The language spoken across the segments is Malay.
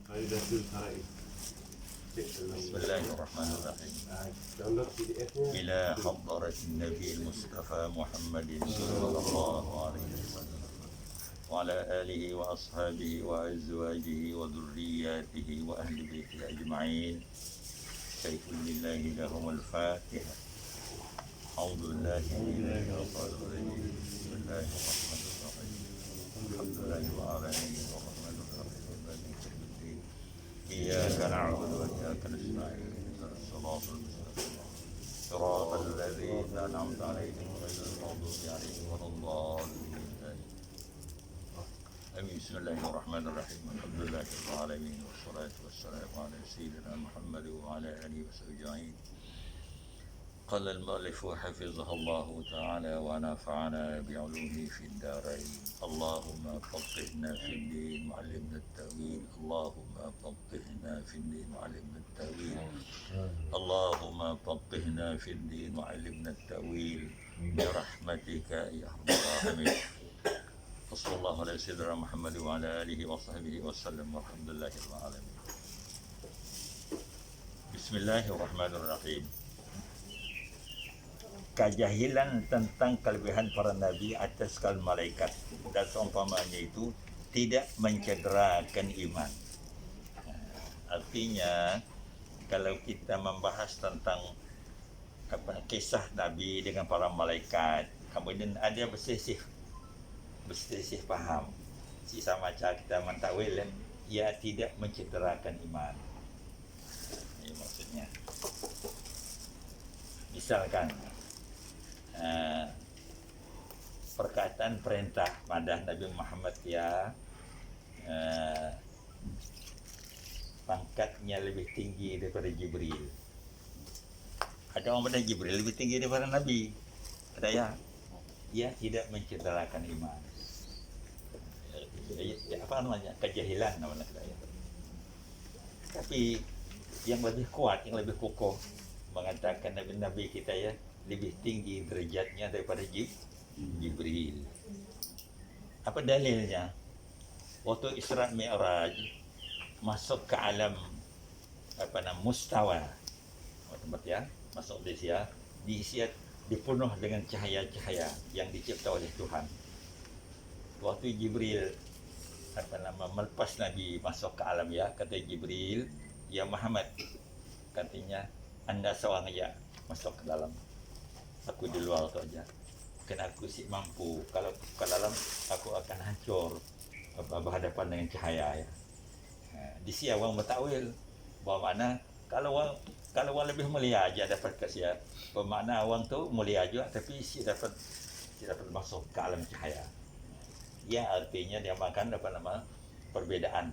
بسم الله الرحمن الرحيم. إلى حضرة النبي المصطفى محمد صلى الله عليه وسلم وعلى آله وأصحابه وأزواجه وذرياته وأهل بيته أجمعين. شيخ لله لهم الفاتحة. أعوذ بالله من الشيطان الرجيم. بسم الله الرحمن الرحيم. الحمد لله رب العالمين الرحمن الرحيم مالك يوم الدين. إياك نعبد وإياك نستعين اهدنا الصراط المستقيم صراط الذين أنعمت عليهم غير المغضوب عليهم ولا الضالين. آمين. بسم الله الرحمن الرحيم. الحمد لله رب العالمين والصلاة والسلام على سيدنا محمد وعلى آله وصحبه أجمعين. قال المؤلف حفظه الله تعالى ونفعنا بعلومه في الدارين. اللهم فقهنا في الدين وعلمنا التأويل. اللهم فقهنا في الدين وعلمنا التأويل. اللهم فقهنا في الدين وعلمنا التأويل برحمتك يا أرحم الراحمين. وصلى الله على سيدنا محمد وعلى آله وصحبه وسلم والحمد لله رب العالمين. بسم الله الرحمن الرحيم. Kejahilan tentang kelebihan para nabi atas kaum malaikat dan seumpamanya itu tidak mencederakan iman. Artinya kalau kita membahas tentang kisah nabi dengan para malaikat, kemudian ada berselisih faham, sama cara kita mentakwil, ia tidak mencederakan iman. Ini maksudnya. Misalkan perkataan perintah pada Nabi Muhammad pangkatnya lebih tinggi daripada Jibril. Ada orang pada Jibril lebih tinggi daripada Nabi. Ada ya? Ia tidak mencederakan iman. Apa namanya? Kejahilan namanya. Tapi yang lebih kuat, yang lebih kokoh mengatakan Nabi kita lebih tinggi derajatnya daripada Jibril. Apa dalilnya? Waktu Isra Mi'raj masuk ke alam mustawa, tempat masuk diisi dipenuh dengan cahaya-cahaya yang dicipta oleh Tuhan. Waktu Jibril melepas Nabi masuk ke alam kata Jibril, ya Muhammad, katanya anda seorang masuk ke dalam. Aku di luar tu aja. Kerana aku mampu. Kalau ke dalam aku akan hancur berhadapan dengan cahaya. Di sini orang bertakwil bahawa mana kalau orang lebih mulia aja dapat kasih bermakna orang tu mulia juga tapi si dapat masuk ke alam cahaya. Ya artinya dia makan perbezaan.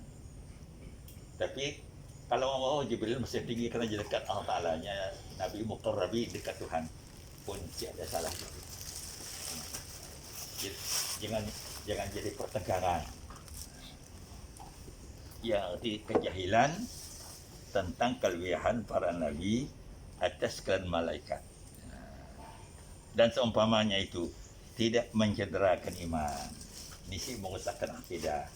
Tapi kalau orang Jibril masih tinggi kerana dia dekat Allah Ta'ala-nya, Nabi Muqarrabi dekat Tuhan pun tiada salah. Jangan jadi pertengkaran. Ya, arti kejahilan tentang kelebihan para nabi atas kaum malaikat. Dan seumpamanya itu tidak mencederakan iman. Ini mengusahkan akidah.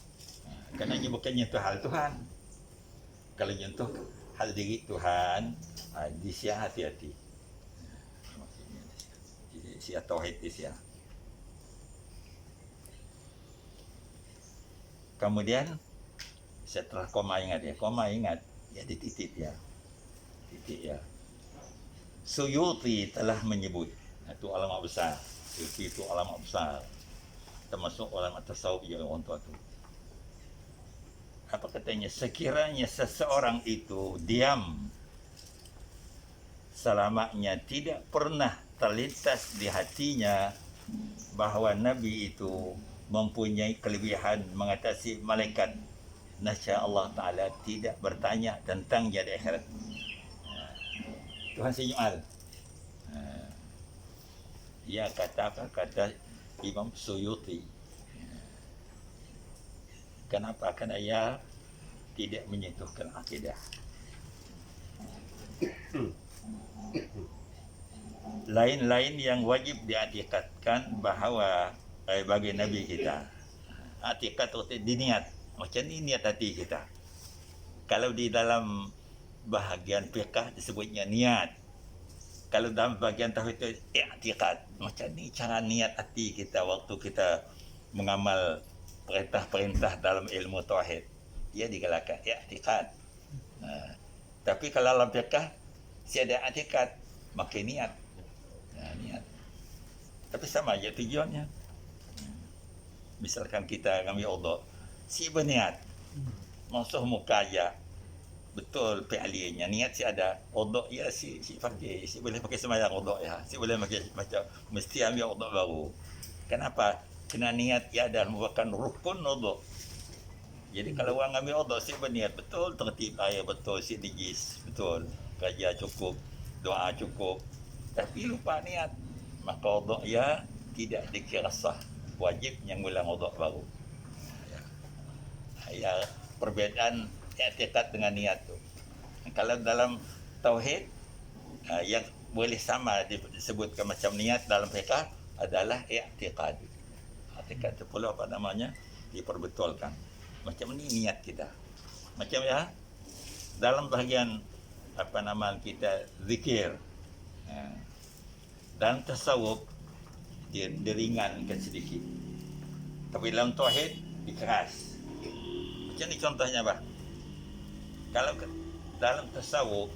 Kerana ini bukan nyentuh hal Tuhan. Kalau nyentuh hal diri Tuhan, di sini hati-hati. Sia tauhid di sini. Kemudian setelah koma ingat ya dititip titik Suyuti telah menyebut, itu ulama besar. Suyuti itu ulama besar, termasuk ulama tasawuf orang tua tu. Apa katanya? Sekiranya seseorang itu diam selamanya, tidak pernah terlintas di hatinya bahawa Nabi itu mempunyai kelebihan mengatasi malaikat, nasya Allah Ta'ala tidak bertanya tentang jadi akhirat. Tuhan senyual. Ia kata Imam Suyuti. Kenapa? Kerana ia tidak menyentuhkan akidah. Lain-lain yang wajib diatikatkan bahawa bagi Nabi kita. Atikat itu diniat. Macam ni niat hati kita. Kalau di dalam bahagian fiqh disebutnya niat. Kalau dalam bahagian tauhid itu i'tiqad. Macam ni cara niat hati kita waktu kita mengamal perintah-perintah dalam ilmu tauhid. Dia digalakan i'tiqad. Tapi kalau dalam fiqh tiada i'tiqad, maka niat. Niat. Tapi sama aja tujuannya. Misalkan kita ambil wudu, si berniat. Maksud muka aja. Betul fi'linya, niat si ada, wudu ya si pakai, si boleh pakai sembahyang wudu ya, si boleh pakai macam mesti ambil wudu baru. Kenapa? Kena niat ya dan merupakan rukun wudu. Jadi kalau orang ambil wudu si berniat betul tertib air betul, si dijis betul, kerja cukup, doa cukup, tapi lupa niat, maka wudu ya tidak dikira sah, wajib yang ulang wudu baru. Ya, perbezaan i'tiqad dengan niat tu. Kalau dalam tauhid yang boleh sama disebutkan macam niat dalam fiqh adalah i'tiqad. I'tiqad itu pula apa namanya? Diperbetulkan. Macam ni niat kita. Macam ya dalam bahagian apa nama kita zikir. Dalam tasawuf dia diringankan sedikit. Tapi dalam tauhid dikeras. Macam ni contohnya bah. Kalau dalam tasawuf,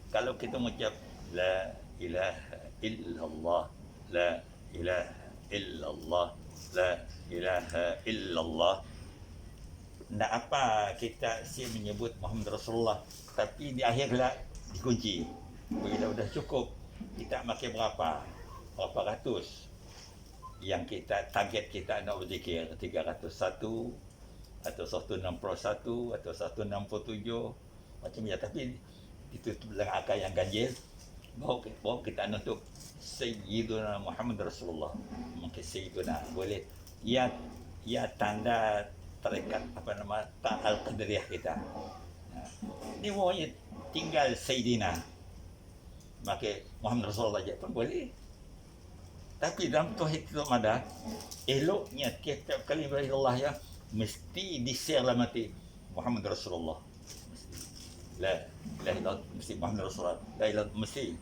kalau kita mengucap la ilaha illallah, la ilaha illallah, la ilaha illallah, nak apa kita si menyebut Muhammad Rasulullah, tapi di akhir lah dikunci. Bila sudah cukup, kita makin berapa ratus yang kita target kita nak berzikir 301 atau 161 atau 167 macam ya, tapi ditutup dengan akal yang ganjil baru kita untuk Sayyiduna Muhammad Rasulullah. Mungkin Sayyiduna boleh ya tanda terikat apa nama al-qadariyah kita. Ini boleh tinggal Sayyidina maka Muhammad Rasulullah je pun boleh. Tapi dalam tauhid itu ada eloknya tiap-tiap kali Allah ya mesti di-share lah mati Muhammad Rasulullah. La ilaha illallah mesti Muhammad Rasulullah. La ilaha mesti.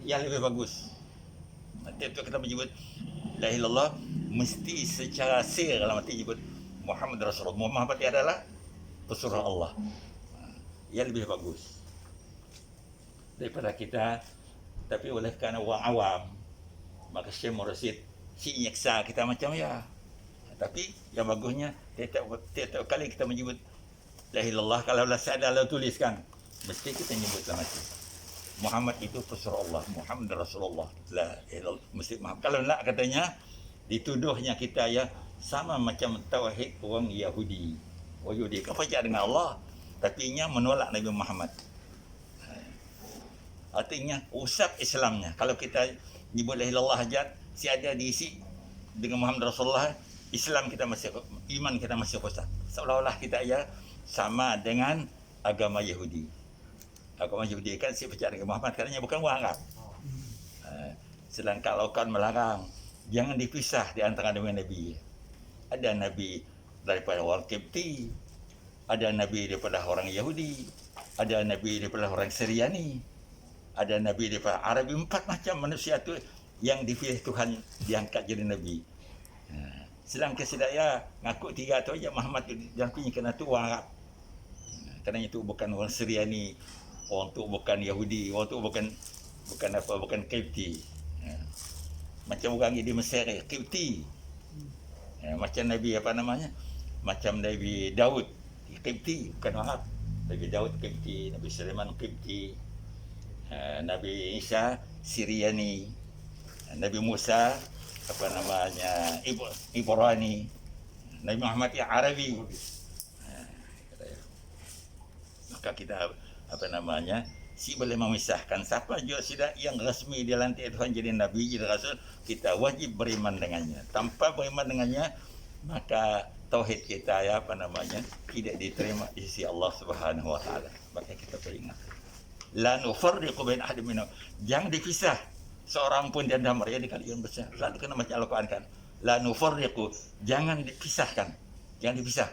Yang lebih bagus. Tiap-tiap kita menyebut la ilaha illallah mesti secara share lah mati menyebut Muhammad Rasulullah. Muhammad adalah pesuruh Allah. Yang lebih bagus daripada kita. Tapi oleh kerana orang awam maka Syekh Mursyid si nyeksa kita macam ya. Tapi yang bagusnya tiap kali kita menyebut la ilaha illallah, kalau saya dah tuliskan mesti kita nyebutlah macam Muhammad itu pesuruh Allah, Muhammad Rasulullah, la ilaha illallah mesti Muhammad. Kalau nak katanya dituduhnya kita ya sama macam tauhid orang Yahudi. Orang Yahudi kan percaya dengan Allah tapi nya menolak Nabi Muhammad. Artinya usap Islamnya. Kalau kita nyebut la ilaha illallah hajat si ada diisi dengan Muhammad Rasulullah, Islam kita masih, iman kita masih rosak. Seolah-olah kita ya sama dengan agama Yahudi. Agama Yahudi kan si percaya dengan Muhammad katanya bukan orang Arab. Sedangkan kalau kan melarang jangan dipisah di antara dengan Nabi. Ada Nabi daripada orang Kipti, ada Nabi daripada orang Yahudi, ada Nabi daripada orang Syriani, ada Nabi daripada Arabi. 4 macam manusia tu yang dipilih Tuhan diangkat jadi Nabi. Sedangkan sedaya ngaku 3 tu aja Muhammad tu dampingi kerana tu orang Arab. Kerana itu bukan orang Syriani, orang tu bukan Yahudi, orang tu bukan Kipti. Macam orang di Mesir Kipti. Macam Nabi apa namanya? Macam Nabi Daud Kipti, bukan orang Arab. Nabi Daud Kipti, Nabi Sulaiman Kipti, Nabi Isa Syriani, Nabi Musa apa namanya Ibrani, Nabi Muhammad ya Arabi. Maka kita apa namanya si boleh memisahkan siapa juga sudah yang resmi dilantik Tuhan jadi Nabi jadi Rasul, kita wajib beriman dengannya. Tanpa beriman dengannya maka tauhid kita ya apa namanya tidak diterima di sisi Allah Subhanahu Wa Taala. Maka kita beringat la nufarriqu bain ahadin minhum, jangan dipisah seorang pun di antara mereka. Di kalian besar selalu kena baca Al-Quran kan, la nufarriqu, jangan dipisahkan, jangan dipisah.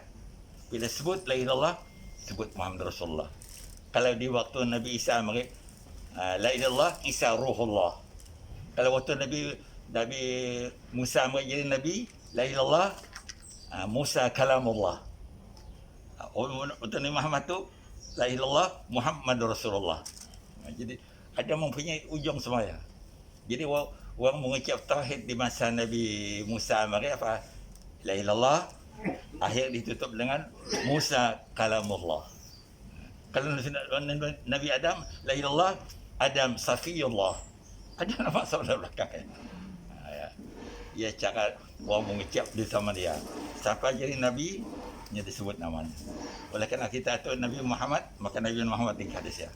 Bila sebut la ilaha illallah disebut Muhammad Rasulullah. Kalau di waktu Nabi Isa mari la ilallah Isa ruhullah. Kalau waktu Nabi Musa mari jadi nabi, la ilallah Musa kalamullah. Untuk Nabi Muhammad tu la ilallah Muhammad Rasulullah. Jadi ada mempunyai ujung semuanya. Jadi orang mengucap tauhid di masa Nabi Musa mari apa? La ilallah, akhir ditutup dengan Musa kalamullah. Kalau Nabi Adam, la ilallah Adam safiyullah. Ada nama saudara belakang. Ia cakap orang mengucap di zaman dia. Siapa jadi Nabi, dia disebut namanya. Oleh kerana kita tahu Nabi Muhammad, maka Nabi Muhammad di hadis ya.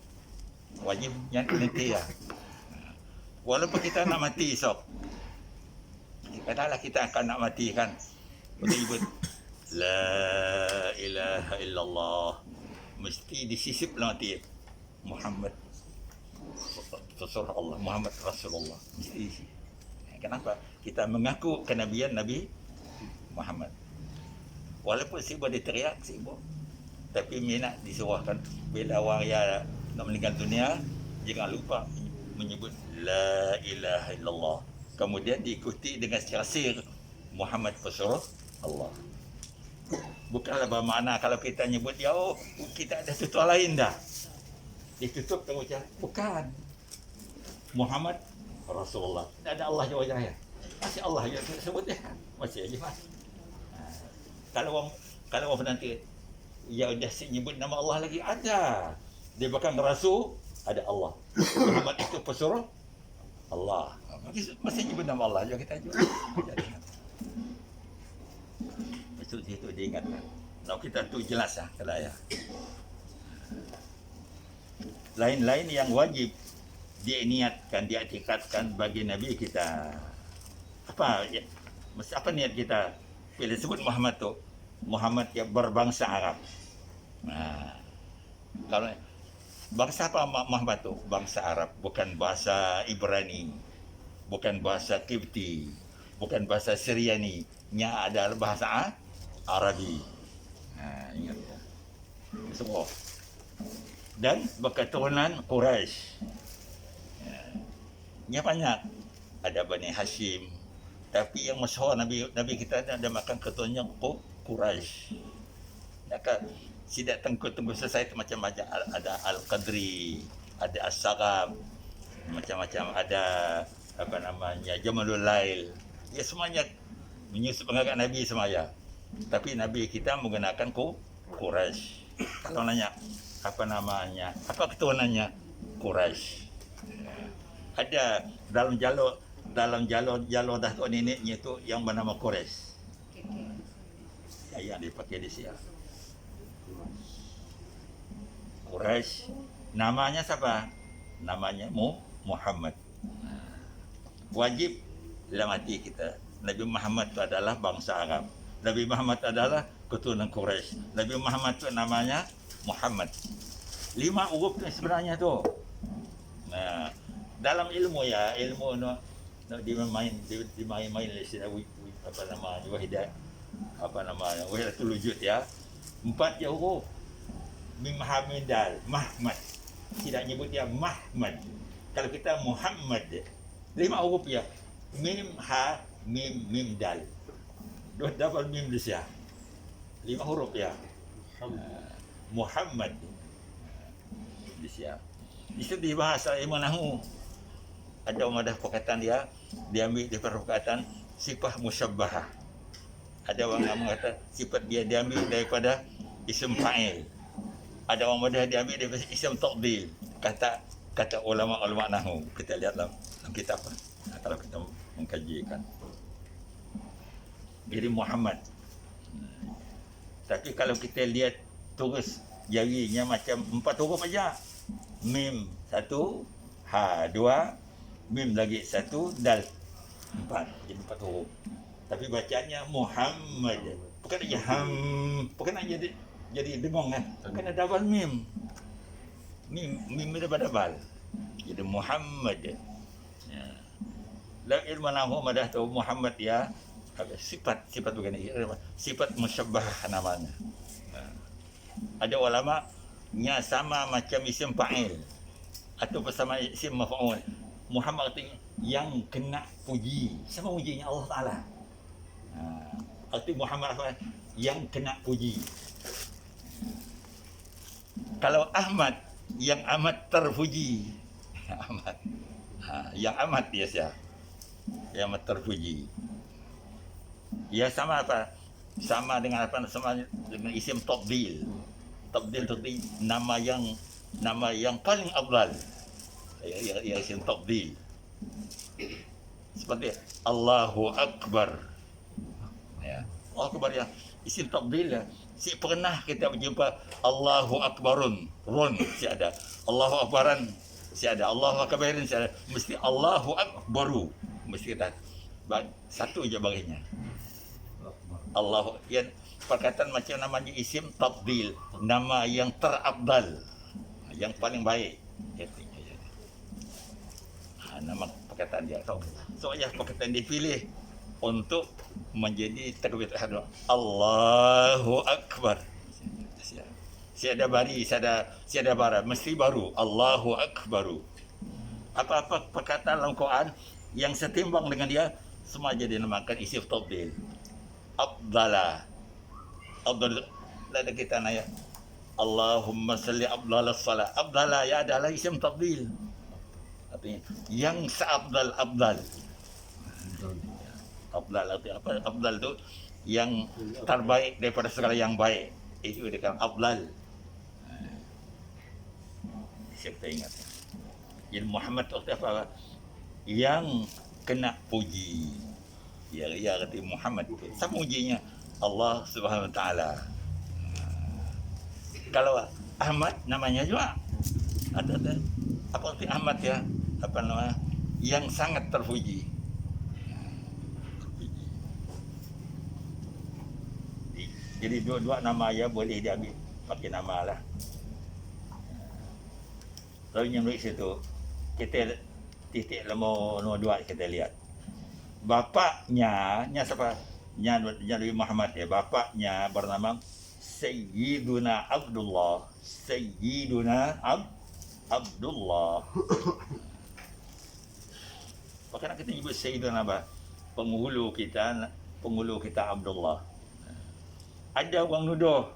Wajib yang nanti ya. Walaupun kita nak mati esok, katalah kita akan nak mati kan. Menyebut la ilaha illallah, mesti disisip lah mati Muhammad Rasulullah, Muhammad Rasulullah, mesti isi. Kenapa? Kita mengaku kenabian Nabi Muhammad. Walaupun sibuk diteriak, sibuk, tapi minat disuruhkan bila orang yang nak meninggal dunia, jangan lupa menyebut la ilaha illallah. Kemudian diikuti dengan secara sir Muhammad Rasulullah. Allah. Bukanlah bermakna kalau kita nyebut dia, oh kita ada tutup lain dah. Ditutup tengok macam bukan. Muhammad Rasulullah. Tak ada Allah jauh jaya. Masih Allah yang sebut dia. Masih aja mas. Kalau orang nanti ya dah nyebut nama Allah lagi ada. Dia bahkan rasul ada Allah. Muhammad itu pesuruh Allah. Masih nyebut nama Allah juga kita juga. Itu diingatkan. Kalau kita tu jelas lah kalau ya. Lain-lain yang wajib diniatkan, diiktikadkan bagi Nabi kita. Apa ya? Apa niat kita? Bila sebut Muhammad tu, Muhammad yang berbangsa Arab. Kalau bangsa apa Muhammad tu? Bangsa Arab, bukan bahasa Ibrani, bukan bahasa Qibti, bukan bahasa Syriani. Nya adalah bahasa Arabi. Ingat ya. Semua. Dan berketurunan Quraisy. Nya banyak. Ada Bani Hashim. Tapi yang masyhur Nabi kita ada makan keturunannya Quraisy. Maka sidak tengku-tengku selesai itu macam-macam. Ada Al-Qadri, ada As-Sagab, macam-macam, ada apa namanya Jamalul Lail. Ya semuanya menyusup mengagak Nabi semaya. Tapi Nabi kita menggunakan Quraisy. Kalau nanya apa namanya, apa keturunannya, Quraisy. Ada dalam jalur datuk neneknya itu yang bernama Quraisy. Yang dipakai di sini. Quraisy. Namanya siapa? Namanya Muhammad. Wajib dalam hati kita. Nabi Muhammad itu adalah bangsa Arab. Nabi Muhammad adalah keturunan Quraisy. Nabi Muhammad itu namanya Muhammad. 5 huruf tu sebenarnya tu. Nah, dalam ilmu ya, ilmu no dimain-main istilah apa nama wahidah, apa namanya wahidatul wujud ya. 4 je huruf. Mim hamidal Mahmad. Tidak nyebut dia Mahmad. Kalau kita Muhammad 5 huruf ya. Mim ha mim dal. Dua double mim di sini. 5 huruf ya. Muhammad di sini. Itu di bahasa ilmu nahwu. Ada umadah perkataan dia ambil di perkataan sifat musyabbahah. Ada orang yang mengatakan sifat dia diambil daripada isim fa'il. Ada orang mudah diambil daripada isim taqdil. Kata ulama-ulama nahwu. Kita lihat dalam kitab kalau kita mengkajikan. Jadi Muhammad. Tapi kalau kita lihat tulis jarinya macam 4 huruf aja. Mim 1, ha 2, mim lagi 1, dal 4. Jadi 4 huruf. Tapi bacanya Muhammad. Bukan aja bukan aja jadi dengung kan. Bukan ada double mim. Mim ada double. Jadi Muhammad. Ya. Dalam ilmu nahwu madah tahu Muhammad ya. Sifat bukan ini. Sifat musyabbah namanya. Ada ulama nya sama macam isim fa'il atau bersama isim maf'ul. Muhammad artinya yang kena puji. Siapa pujinya? Allah Taala. Arti Muhammad apa? Yang kena puji. Kalau Ahmad yang amat terpuji. Ahmad. Yang amat dia siapa? Yang amat terpuji. Ya sama apa? Sama dengan apa? Sama dengan isim tabdil. Tabdil itu nama yang paling afdal. Ya isim tabdil. Seperti Allahu Akbar. Ya. Allahu Akbar ya. Isim tabdil ya. Si pernah kita berjumpa Allahu Akbarun, run si ada. Allahu Akbaran si ada. Allahu Akbarin si ada. Mesti Allahu Akbaru. Mesti kita satu je baginya. Allahu yang perkataan macam namanya isim tabdil, nama yang terabdal, yang paling baik. Nama perkataan dia. Soalnya perkataan dipilih untuk menjadi takbir tahadud. Allahu Akbar. Siada bari, siada bara, mesti baru. Allahu Akbaru. Apa-apa perkataan dalam Quran yang setimbang dengan dia, semua jadi dinamakan isim tabdil. Abdala. Abdal. Ada kita nanya. Allahumma salli abdala salat. Abdala ya adalah isim tabdil. Artinya yang seabdal abdal. Abdal itu apa? Abdal itu yang terbaik daripada segala yang baik. Itu dikatakan abdal. Siapa ingat? Jadi Muhammad itu apa? Yang kena puji. Ya arti Muhammad itu. Siapa pujinya? Allah Subhanahu Wa Taala. Kalau Ahmad namanya juga ada. Apa arti Ahmad ya? Apa namanya? Yang sangat terpuji. Jadi dua nama ya boleh diambil pakai nama lah. Lalu yang baik situ kita titik nombor 2 kita lihat. Bapaknya siapa? Nabi Muhammad ya. Bapaknya bernama Sayyiduna Abdullah. Sayyiduna Abdullah. Bahkan kita nyebut Sayyiduna apa? Penghulu kita Abdullah. Ada orang nuduh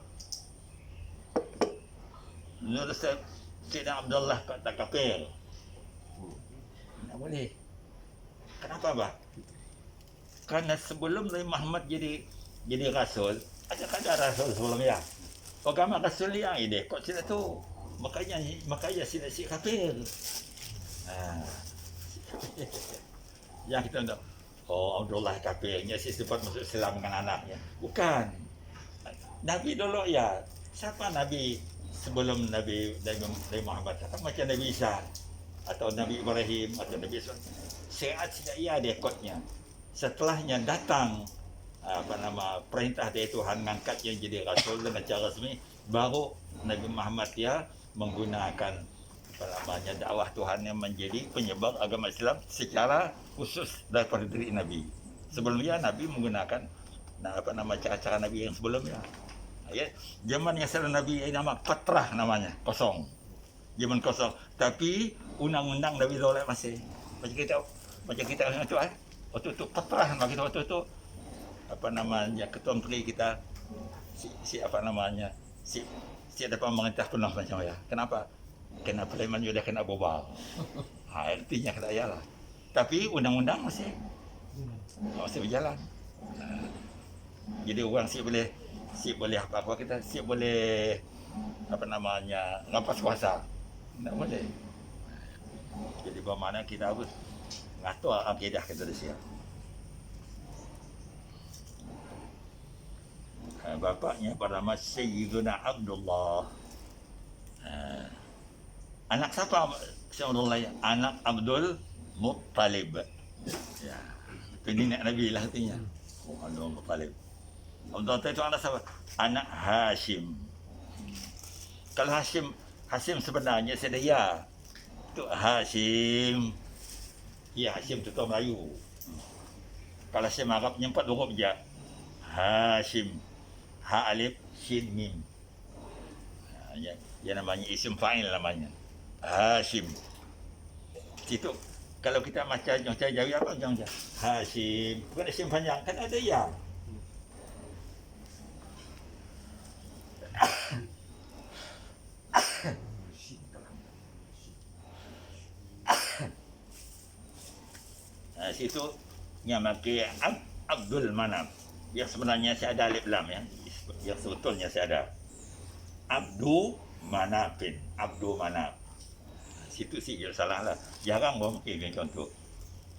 Sayyidina Abdullah kata kafir. Tak boleh. Kenapa bah? Karena sebelum Nabi Muhammad jadi rasul, ada rasul sebelumnya. Agama rasul yang ini kok sila tu. Makanya sila si kafir. Yang kita tahu, oh Abdullah kafirnya si sempat masuk Islam dengan anaknya. Bukan. Nabi dulu ya. Siapa Nabi sebelum Nabi Muhammad? Siapa macam Nabi Isa atau Nabi Ibrahim atau Nabi Isa? Syariat tidak ada kodnya. Setelahnya datang perintah dari Tuhan mengangkat yang jadi rasul dengan cara resmi, baru Nabi Muhammad ya menggunakan dakwah Tuhan yang menjadi penyebar agama Islam secara khusus daripada diri Nabi. Sebelumnya Nabi menggunakan cara-cara Nabi yang sebelumnya. Ya, zaman yang setelah Nabi nama Patrah namanya, kosong. Zaman kosong. Tapi undang-undang Nabi Zaulat masih. Macam kita itu waktu itu Patrah nama kita waktu itu ketua menteri kita si dapat memerintah penuh macam ya. Kenapa? Kena Sulaiman juga kena bobal. Artinya kata ayalah. Tapi undang-undang masih berjalan. Jadi orang si boleh apa kita si boleh rampas kuasa. Tak boleh. Jadi bermakna kita harus ngatur akidah kita di sini. Bapaknya bernama Sayyiduna Abdullah. Anak siapa Sayyidullah? Anak Abdul Muttalib. Ya. Ini nak Nabi lah artinya. Abdul Muttalib. Abdul Muttalib itu anak siapa? Anak Hashim. Kalau Hashim sebenarnya sedia. Itu Hashim. Ya Hashim itu orang Melayu. Kalau Hashim Arabnya 4 huruf je. Hashim. Ha alif shin mim. Yang namanya isim fa'il namanya. Hashim. Situ kalau kita macam Jawi apa jangan Hashim. Bukan isim panjang, kan ada ya. Situ yang pakai Abdul Manaf. Yang sebenarnya saya ada alif lam ya. Yang sebetulnya saya ada Abdu Manafin, Abdu Manaf. Situ sih salah lah. Jarang orang pakai contoh.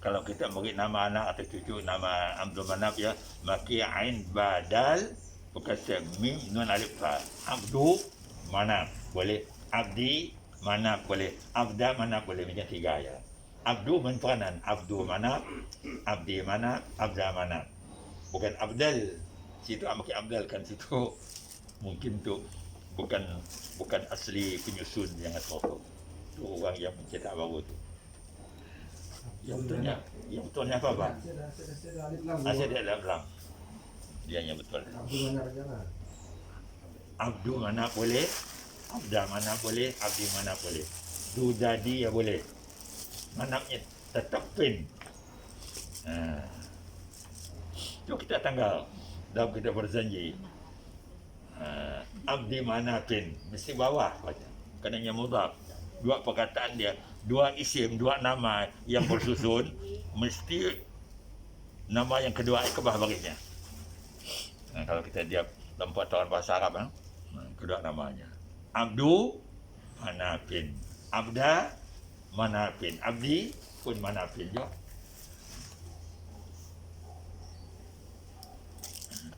Kalau kita beri nama anak atau cucu nama Abdul Manaf ya, pakai ain badal bukan mim nun alif fa. Abdu Manaf boleh, Abdi Manaf boleh, Abda Manaf boleh, macam tiga ya. Abdu menperanan, Abdu Manaf, Abdi Manaf, Abda Manaf. Bukan Abdal. Situ pakai Abdal kan situ mungkin tu bukan asli penyusun yang atau tu orang yang mencetak baru tu. Yang betulnya apa bang? Asal dia alif lam. Dia yang betul. Abdu Manaf boleh, Abda Manaf boleh, Abdi Manaf boleh. Dudadi ya boleh. Manafnya tetap pin. Jom kita tanggal dalam kita berjanji. Abdi Manafin mesti bawah baca. Kerana yang mudhaf. Dua perkataan dia, dua isim, dua nama yang bersusun, mesti nama yang kedua ikbah baginya. Kalau kita dia tempat tahun bahasa Arab, kedua namanya. Abdu Manafin, Abda Manafin, Abdi pun Manafin juga.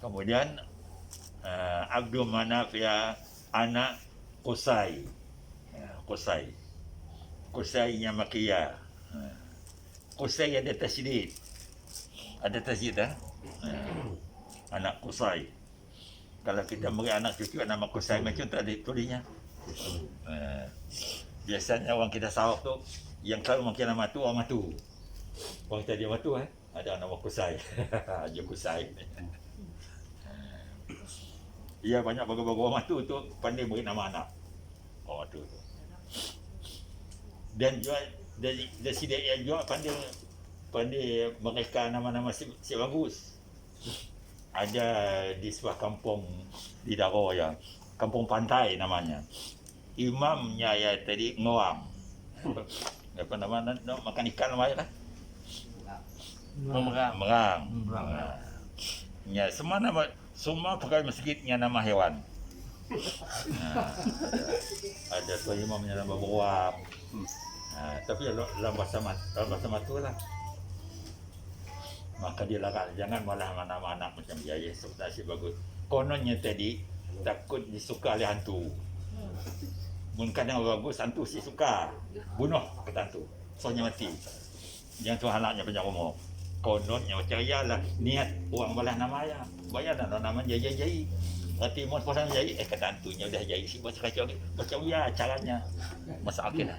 Kemudian Abdul Manaf ya anak Qusay. Qusay yang makiyah. Qusay ada tasydid. Ada tasydid anak Qusay. Kalau kita beri anak cucu nama Qusay macam tu ada tulisnya. Biasanya orang kita sawak tu yang selalu makin nama tu orang matu. Orang kita dia matu ada nama Qusay. Haji Qusay. Ya banyak bagus-bagus orang matu tu pandai beri nama anak. Oh tu. Dan juga dari sini dia juga pandai mereka nama-nama si bagus. Ada di sebuah kampung di Daro ya, kampung pantai namanya. Imamnya ya tadi Ngoam. Apa nama makan ikan namanya kan? Merang. Ya, semua pegawai masjidnya nama hewan. Ada tuan imamnya nama beruang. Tapi dalam bahasa matu lah. Maka dia larang, jangan malah nama anak macam dia. Sebenarnya bagus. Kononnya tadi takut disuka oleh hantu. Mungkin yang bagus hantu si suka bunuh kata hantu. Soalnya mati. Yang tu anaknya banyak umur. Kononnya macam iyalah niat orang balas nama ya. Bayarlah nama jai. Berarti mau pasang jai kata hantunya dah jai si baca kacau ni. Macam ya caranya. Masa akhir dah.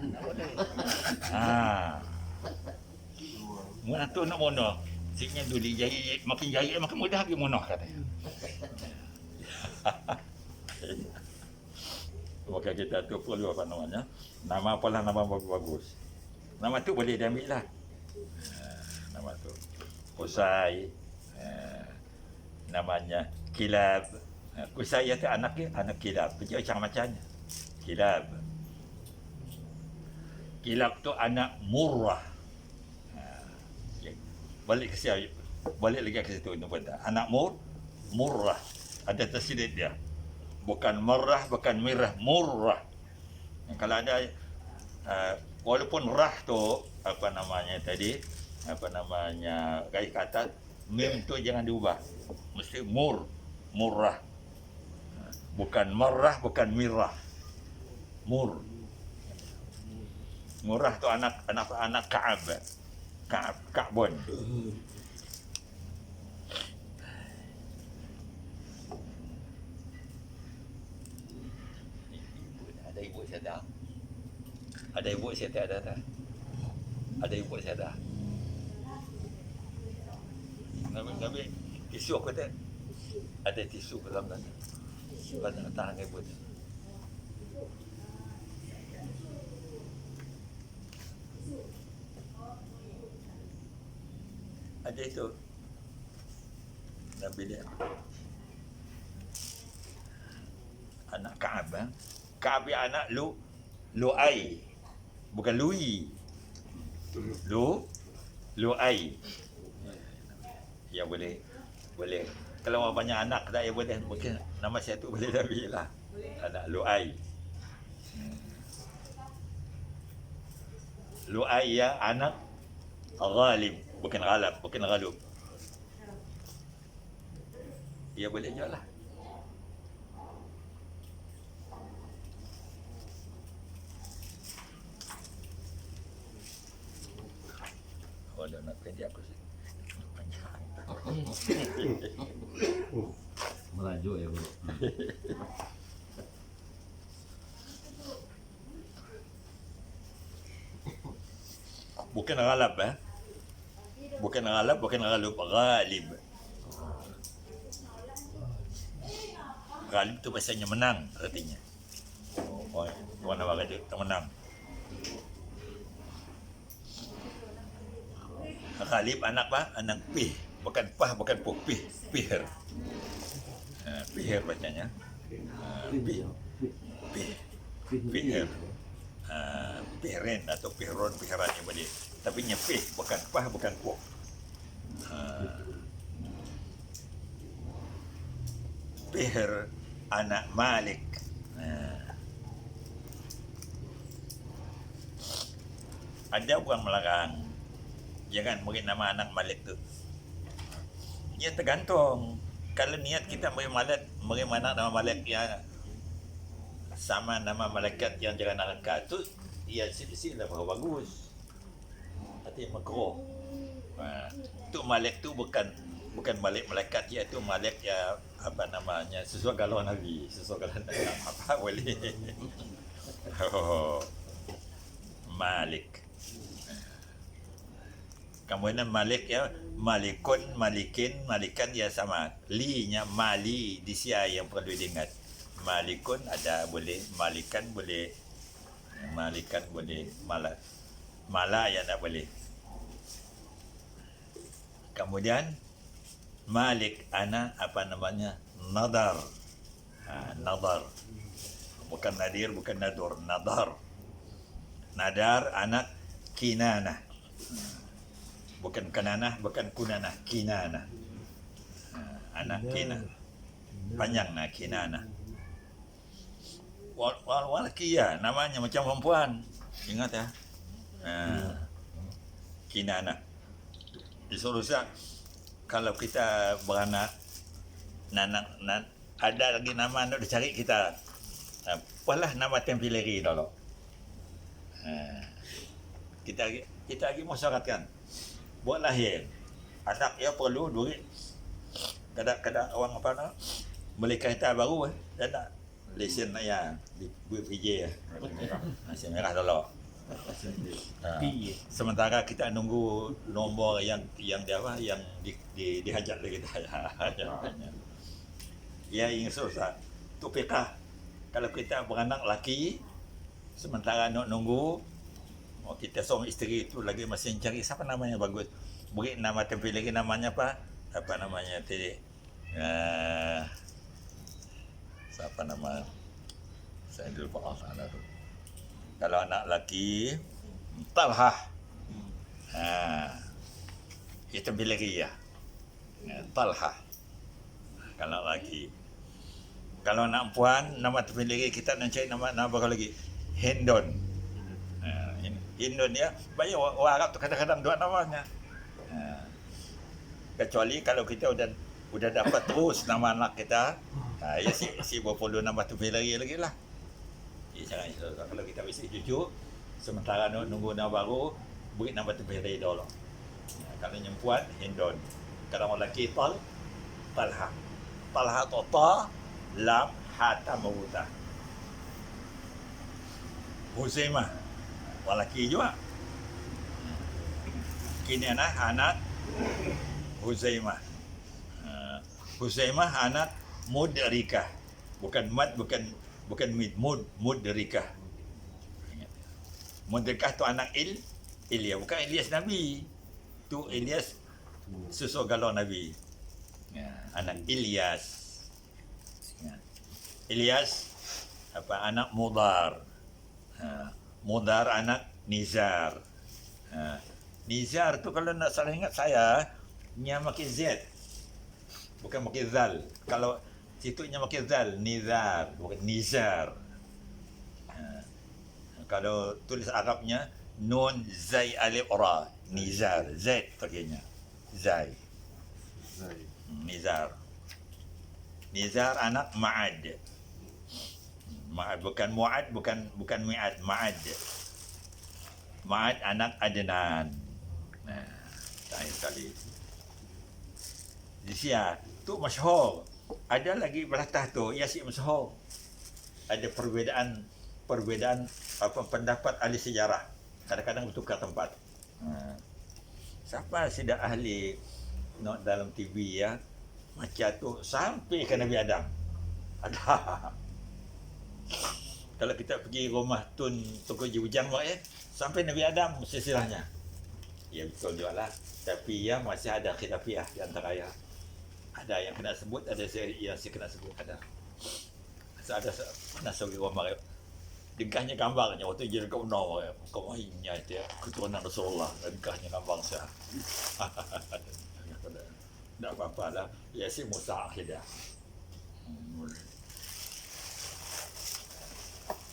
Mana tu nak bunuh. Siknya dulu jai makin jai makin mudah lagi bunuh katanya. Maka kita tu perlu apa namanya. Nama apalah nama bagus. Nama tu boleh diambil lah. Nama tu Qusay, namanya Kilab. Qusay itu anak Kilab, macam-macamnya. Kilab tu anak Murrah. Balik lagi ke situ anak Murrah. Ada tasydid dia. Bukan Marrah, bukan Mirrah, Murrah. Kalau ada walaupun rah tu apa namanya tadi, garis ke atas, mim tu jangan diubah. Mesti murrah. Bukan marrah, bukan mirrah. Murrah tu anak Ka'bun. Ada ibu saya dah. Ada ibu saya dah. Nabi tisu aku tak ada tisu dalam sana. Banyak tangan ibu tu. ada itu. Nabi dia. Anak Ka'ab. Ka'ab yang anak Lu'ai. Bukan Lui. Lu'ai. Ya boleh. Kalau orang banyak anak tak ya boleh. Mungkin nama satu boleh Nabi lah. Anak Lu'ai. Lu'ai yang anak Ghalib. Bukan Ghalab. Bukan Ghalub. Ya boleh je lah. Oh, dah nak kerja aku sih. Panjang. Merajuk ya, Bro. Bukan Ghalab Bukan Ghalab, bukan Ghalub, Ghalib. Ghalib tu bahasanya menang artinya. Orang nama kata menang. Ghalib anak apa? Anak Pih. Bukan Pah, bukan Puh. Pihir. Pihir bacanya. Pihir. Pihirin atau pihiron, pihiran yang boleh. Tapi nya Pih, bukan Pah, bukan Puh. Pihir anak Malik. Ada orang melarang jangan beri nama anak Malik tu. Ya tergantung. Kalau niat kita beri mana nama Malik yang sama nama malaikat yang jalan angkat tu, ya sila bagus. Hati makruh. Tu Malik tu bukan Malik malaikat, iaitu Malik ya apa namanya, sesuai galau Nabi, sesuai galau Nabi. Apa boleh. Malik. Kemudian Malik ya, Malikun, Malikin, Malikan ya sama. Li-nya Mali di sia yang perlu diingat. Malikun ada boleh, Malikan boleh. Malikan boleh, Mala yang tak boleh. Kemudian Malik anak apa namanya? Nadar. Nadar. Bukan Nadir, bukan Nadur, Nadar. Nadar anak Kinanah. Bukan Kananah, bukan Kunanah, Kinanah. Anak Kinanah. Panjang nak Kinanah. Lelaki ya, namanya macam perempuan. Ingat ya. Kinanah. Disuruh kalau kita beranak, ada lagi nama nak dicari kita. Apalah nama tempileri dulu. Kita lagi masyarakat buat lahir anak ya perlu duit. Kadang-kadang orang apa nak beli kereta baru dan nak lesen ya di PJ lesen merah dulu. Sementara kita nunggu nombor yang dia apa yang dihajat lagi kita. Ya ingin susah. Tu PK. Kalau kita beranak laki sementara nak nunggu kita suami isteri itu lagi masih cari siapa namanya bagus. Beri nama tempat lagi namanya apa? Apa namanya tadi? Siapa nama? Saya lupa anak tu. Kalau anak laki Talha. Itu tempat lagi ya. Talha. Kalau laki. Kalau anak puan nama tempat lagi kita nak cari nama baru lagi. Hindon. Indonesia banyak orang Arab tu kadang-kadang dua namanya. Kecuali kalau kita udah dapat terus nama anak kita, ya si berperlu nama tu lagi lah. Jangan kalau kita mesti cucu sementara nunggu nama baru beri nama tu lagi dulu. Kalau perempuan Hindon, kalau orang lelaki Talha. Talha tu ta lam hata mawuta. Huzaimah lelaki juga. Kini anak Huzaimah. Huzaimah anak Mudrikah. Bukan Mad, bukan Mid, Mudrikah. Mudrikah tu anak Ilya, bukan Ilyas Nabi. Tu Ilyas susu galon Nabi. Ya, anak Ilyas. Ya. Ilyas anak Mudar. Mudar anak Nizar. Nizar tu kalau nak salah ingat saya, nya makin Z. Bukan makin Zal. Kalau situ nya makin Zal, Nizar, bukan Nizar. Kalau tulis Arabnya Nun Zai Alif Ra, Nizar, Z pakainya. Zai. Nizar. Nizar anak Ma'ad. Ma'ad bukan Mu'ad, bukan Mi'ad, Ma'ad. Ma'ad anak Adnan. Saya sekali. Zia tu masyhur. Ada lagi belatah tu ia si masyhur. Ada perbedaan apa pendapat ahli sejarah. Kadang-kadang bertukar tempat. Siapa sudah ahli nak dalam TV ya, macam tu sampai ke Nabi Adam. Ada. Kalau kita pergi rumah Tun Toko Haji Ujang sampai Nabi Adam silsilahnya. Ya betul juga lah. Tapi ya masih ada khilafiah di antara ya. Ada yang kena sebut, ada yang si kena sebut, ada. Ada pernah sebagai rumah degahnya gambarnya waktu jadi kau nak kau mainnya itu keturunan Rasulullah, degahnya gambar saya. Tak apa-apa lah. Ya si Musa akhirnya.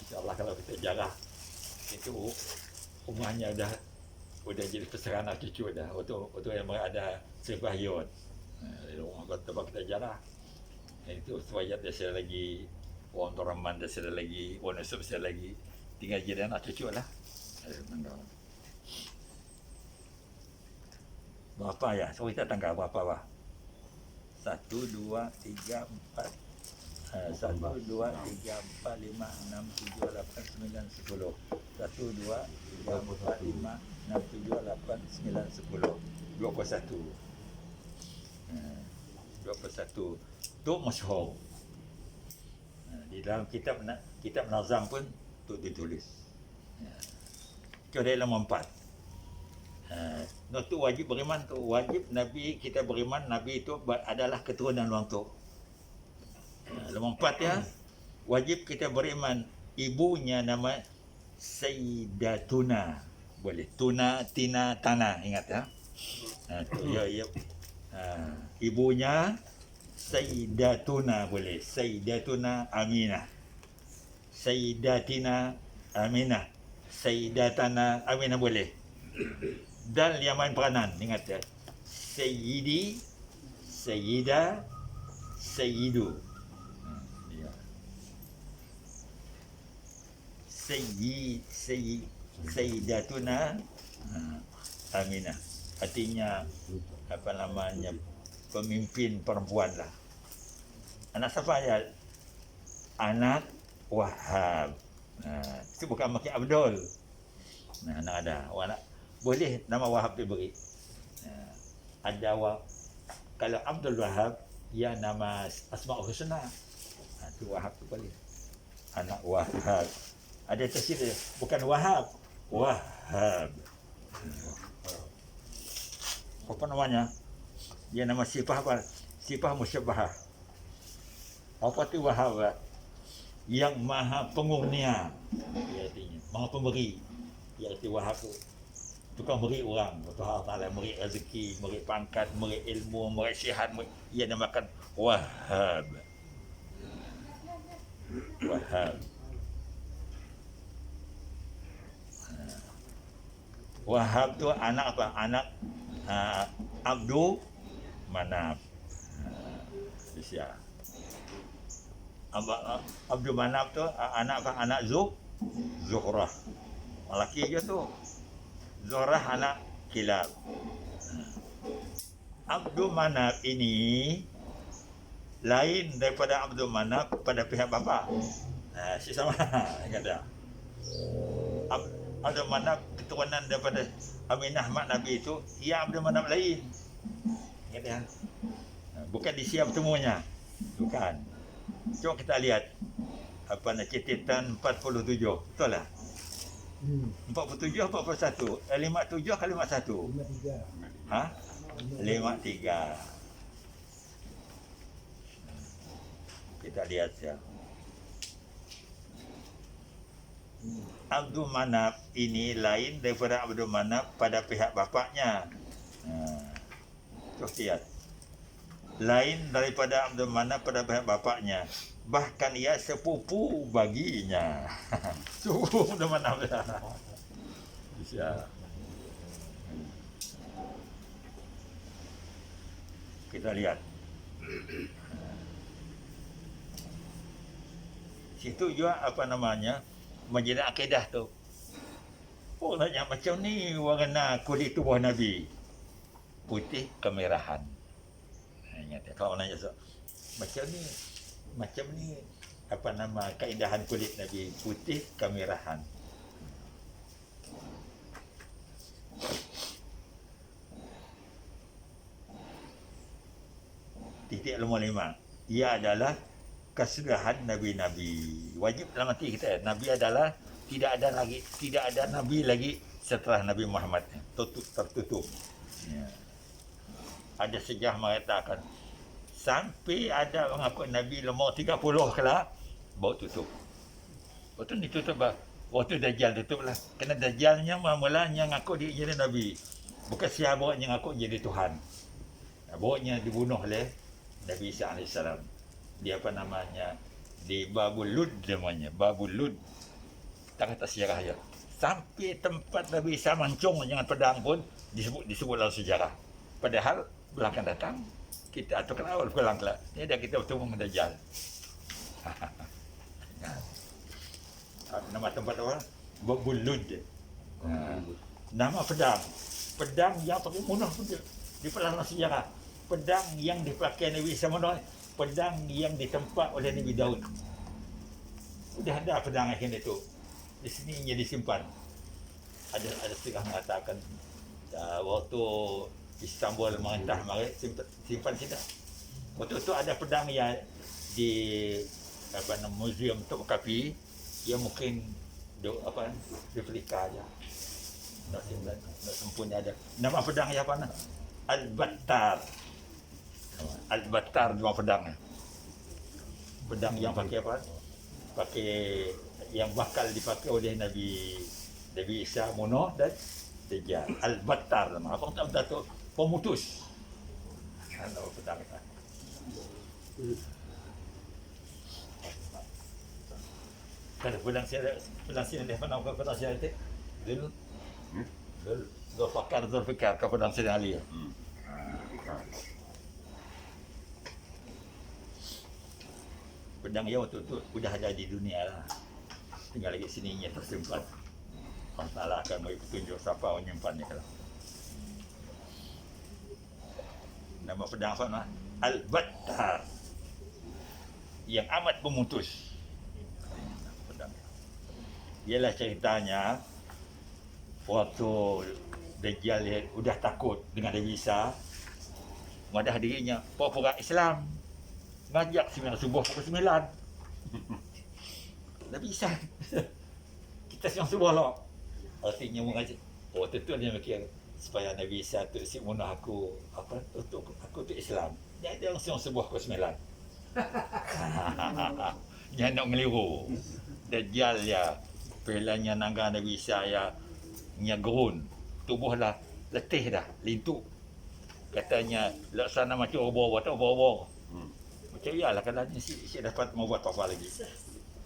InsyaAllah kalau kita jarah itu umahnya udah jadi pesaran anak cucu dah. Waktu yang ada sebahyun. Rumah tempat kita jarah. Itu sewajat dia saya lagi orang Toraman dia saya lagi orang Yusuf saya lagi tinggal jadi anak cucu lah. Berapa ya? So kita tanggal berapa bah? 1, 2, 3, 4 1, 2, 3, 4, 5, 6, 7, 8, 9, 10 1, 2, 3, 4, 5, 6, 7, 8, 9, 10 21 21 tu masyhur. Di dalam kitab nazam pun tu ditulis. Itu dalam 4. Noh tu wajib beriman tu, wajib Nabi kita beriman Nabi itu adalah keturunan orang tu. Nombor 4 ya, wajib kita beriman ibunya nama Sayyidatuna. Boleh Tuna, Tina, Tana, ingat ya. Ya. Ibunya Sayyidatuna boleh. Sayyidatuna Aminah. Sayyidatina Aminah. Sayyidatana Aminah boleh. Dan yang main peranan, ingat ya. Sayyidi, Sayyida, Sayyidu. Sayyidatuna Aminah. Artinya apa namanya, pemimpin perempuan lah. Anak siapa ya? Anak Wahab. Itu bukan Maki Abdul. Anak ada. Anak boleh nama Wahab diberi. Ada kalau Abdul Wahab ya nama Asmaul Husna. Itu Wahab tu boleh. Anak Wahab. Ada tafsir dia, bukan Wahab, Wahab. Apa namanya? Dia nama sifah apa? Sifah musyabbahah. Apa tu Wahab? Yang maha pengurnia. Dia artinya maha pemberi. Dia arti Wahab tu tukang beri orang. Allah Taala beri rezeki, beri pangkat, beri ilmu, beri sihat. Ia namakan Wahab. Wahab. Wahab tu anak apa? Anak Abdul Manaf. Abdul Manaf tu anak apa? Anak Zuhrah. Lelaki je tu. Zuhrah anak Kilab. Abdul Manaf ini lain daripada Abdul Manaf pada pihak bapa. Si sama ingat tak? Abdul Manaf keturunan daripada Aminah mak Nabi itu, ia Abdul Manaf lain. Ingat ya? Bukan di siap temunya. Bukan. Cuma kita lihat apa nak catatan 47. Betul lah? 47 41. 57 ke 51? 53. Ha? 53. Kita lihat ya. Abdul Manaf ini lain daripada Abdul Manaf pada pihak bapaknya. Terus lihat. Lain daripada Abdul Manaf pada pihak bapaknya. Bahkan ia sepupu baginya. Sepupu Abdul Manaf. Bisa. Kita lihat. Situ juga apa namanya, majlis akidah tu. Oh, nanya macam ni warna kulit tubuh Nabi. Putih kemerahan. Ingat, kalau nanya so, macam ni apa nama keindahan kulit Nabi, putih kemerahan. Titik nombor 5. Ia adalah kesudahan nabi-nabi. Wajib dalam hati kita, nabi adalah tidak ada nabi lagi setelah Nabi Muhammad, tertutup. Ya. Ada sejarah mengatakan sampai ada mengaku nabi nombor 30 kala baru tutup. Waktu ni tutup bah. Waktu Dajjal tutup lah. Kerana Dajjalnya mula-mulanya ngaku dia jadi nabi. Bukan siapa yang ngaku jadi Tuhan. Barunya dibunuh oleh Nabi Isa AS. Dia apa namanya, di Babul Lud namanya, Babul Lud. Tak kata sejarah ya. Sampai tempat Nabi Isa mancung dengan pedang pun disebut dalam sejarah. Padahal belakang datang kita atau awal pulang lah. Ini dah kita bertemu dengan Dajjal. Nama tempat apa? Babul Lud. Nama pedang. Pedang yang pakai munah pun di dalam sejarah. Pedang yang dipakai Nabi Isa mana? Pedang yang ditempat oleh Nabi Daud. Sudah ada pedang yang itu. Di sini ia disimpan. Ada setengah mengatakan waktu Istanbul merintah mari simpan tidak. Waktu itu ada pedang yang di muzium Tok Kapi yang mungkin replika aja. Tak sempurna ada. Nama pedang yang apa? Al-Battar. Al-Battar dua pedang. Pedang yang pakai apa? Pakai yang bakal dipakai oleh Nabi Isa Muno dan Dajjal. Al-Battar nama. Apa tak betul? Pemutus. Nama pedang itu. Kalau pedang sini dia pernah bukan pedang sini itu. Zulfikar kau pedang sini Ali. Pedang yang waktu itu sudah ada di dunia lah. Tinggal lagi sininya tersimpan. Allah Ta'ala akan beri petunjuk siapa yang menyimpannya kalau. Nama pedang apa nama? Al-Battar. Yang amat pemutus. Pedang. Ialah ceritanya waktu Dajjal sudah takut dengan Nabi Isa, madah dirinya pura-pura Islam. Ngajak sembilan subuh pukul 9. Nabi Isa. Kita sembilan subuh lah. Artinya mengajak. Oh, tentu dia mikir supaya Nabi Isa tu si munah aku untuk aku tu Islam. Dia ada sembilan subuh pukul 9. Dia nak ngeliru. Dajjal ya. Pelanya nangga Nabi Isa ya nyagrun. Tubuhlah letih dah, lintuk. Katanya laksana macam obor-obor tak obor-obor. Macam iyalah kalau si dapat mau buat apa lagi.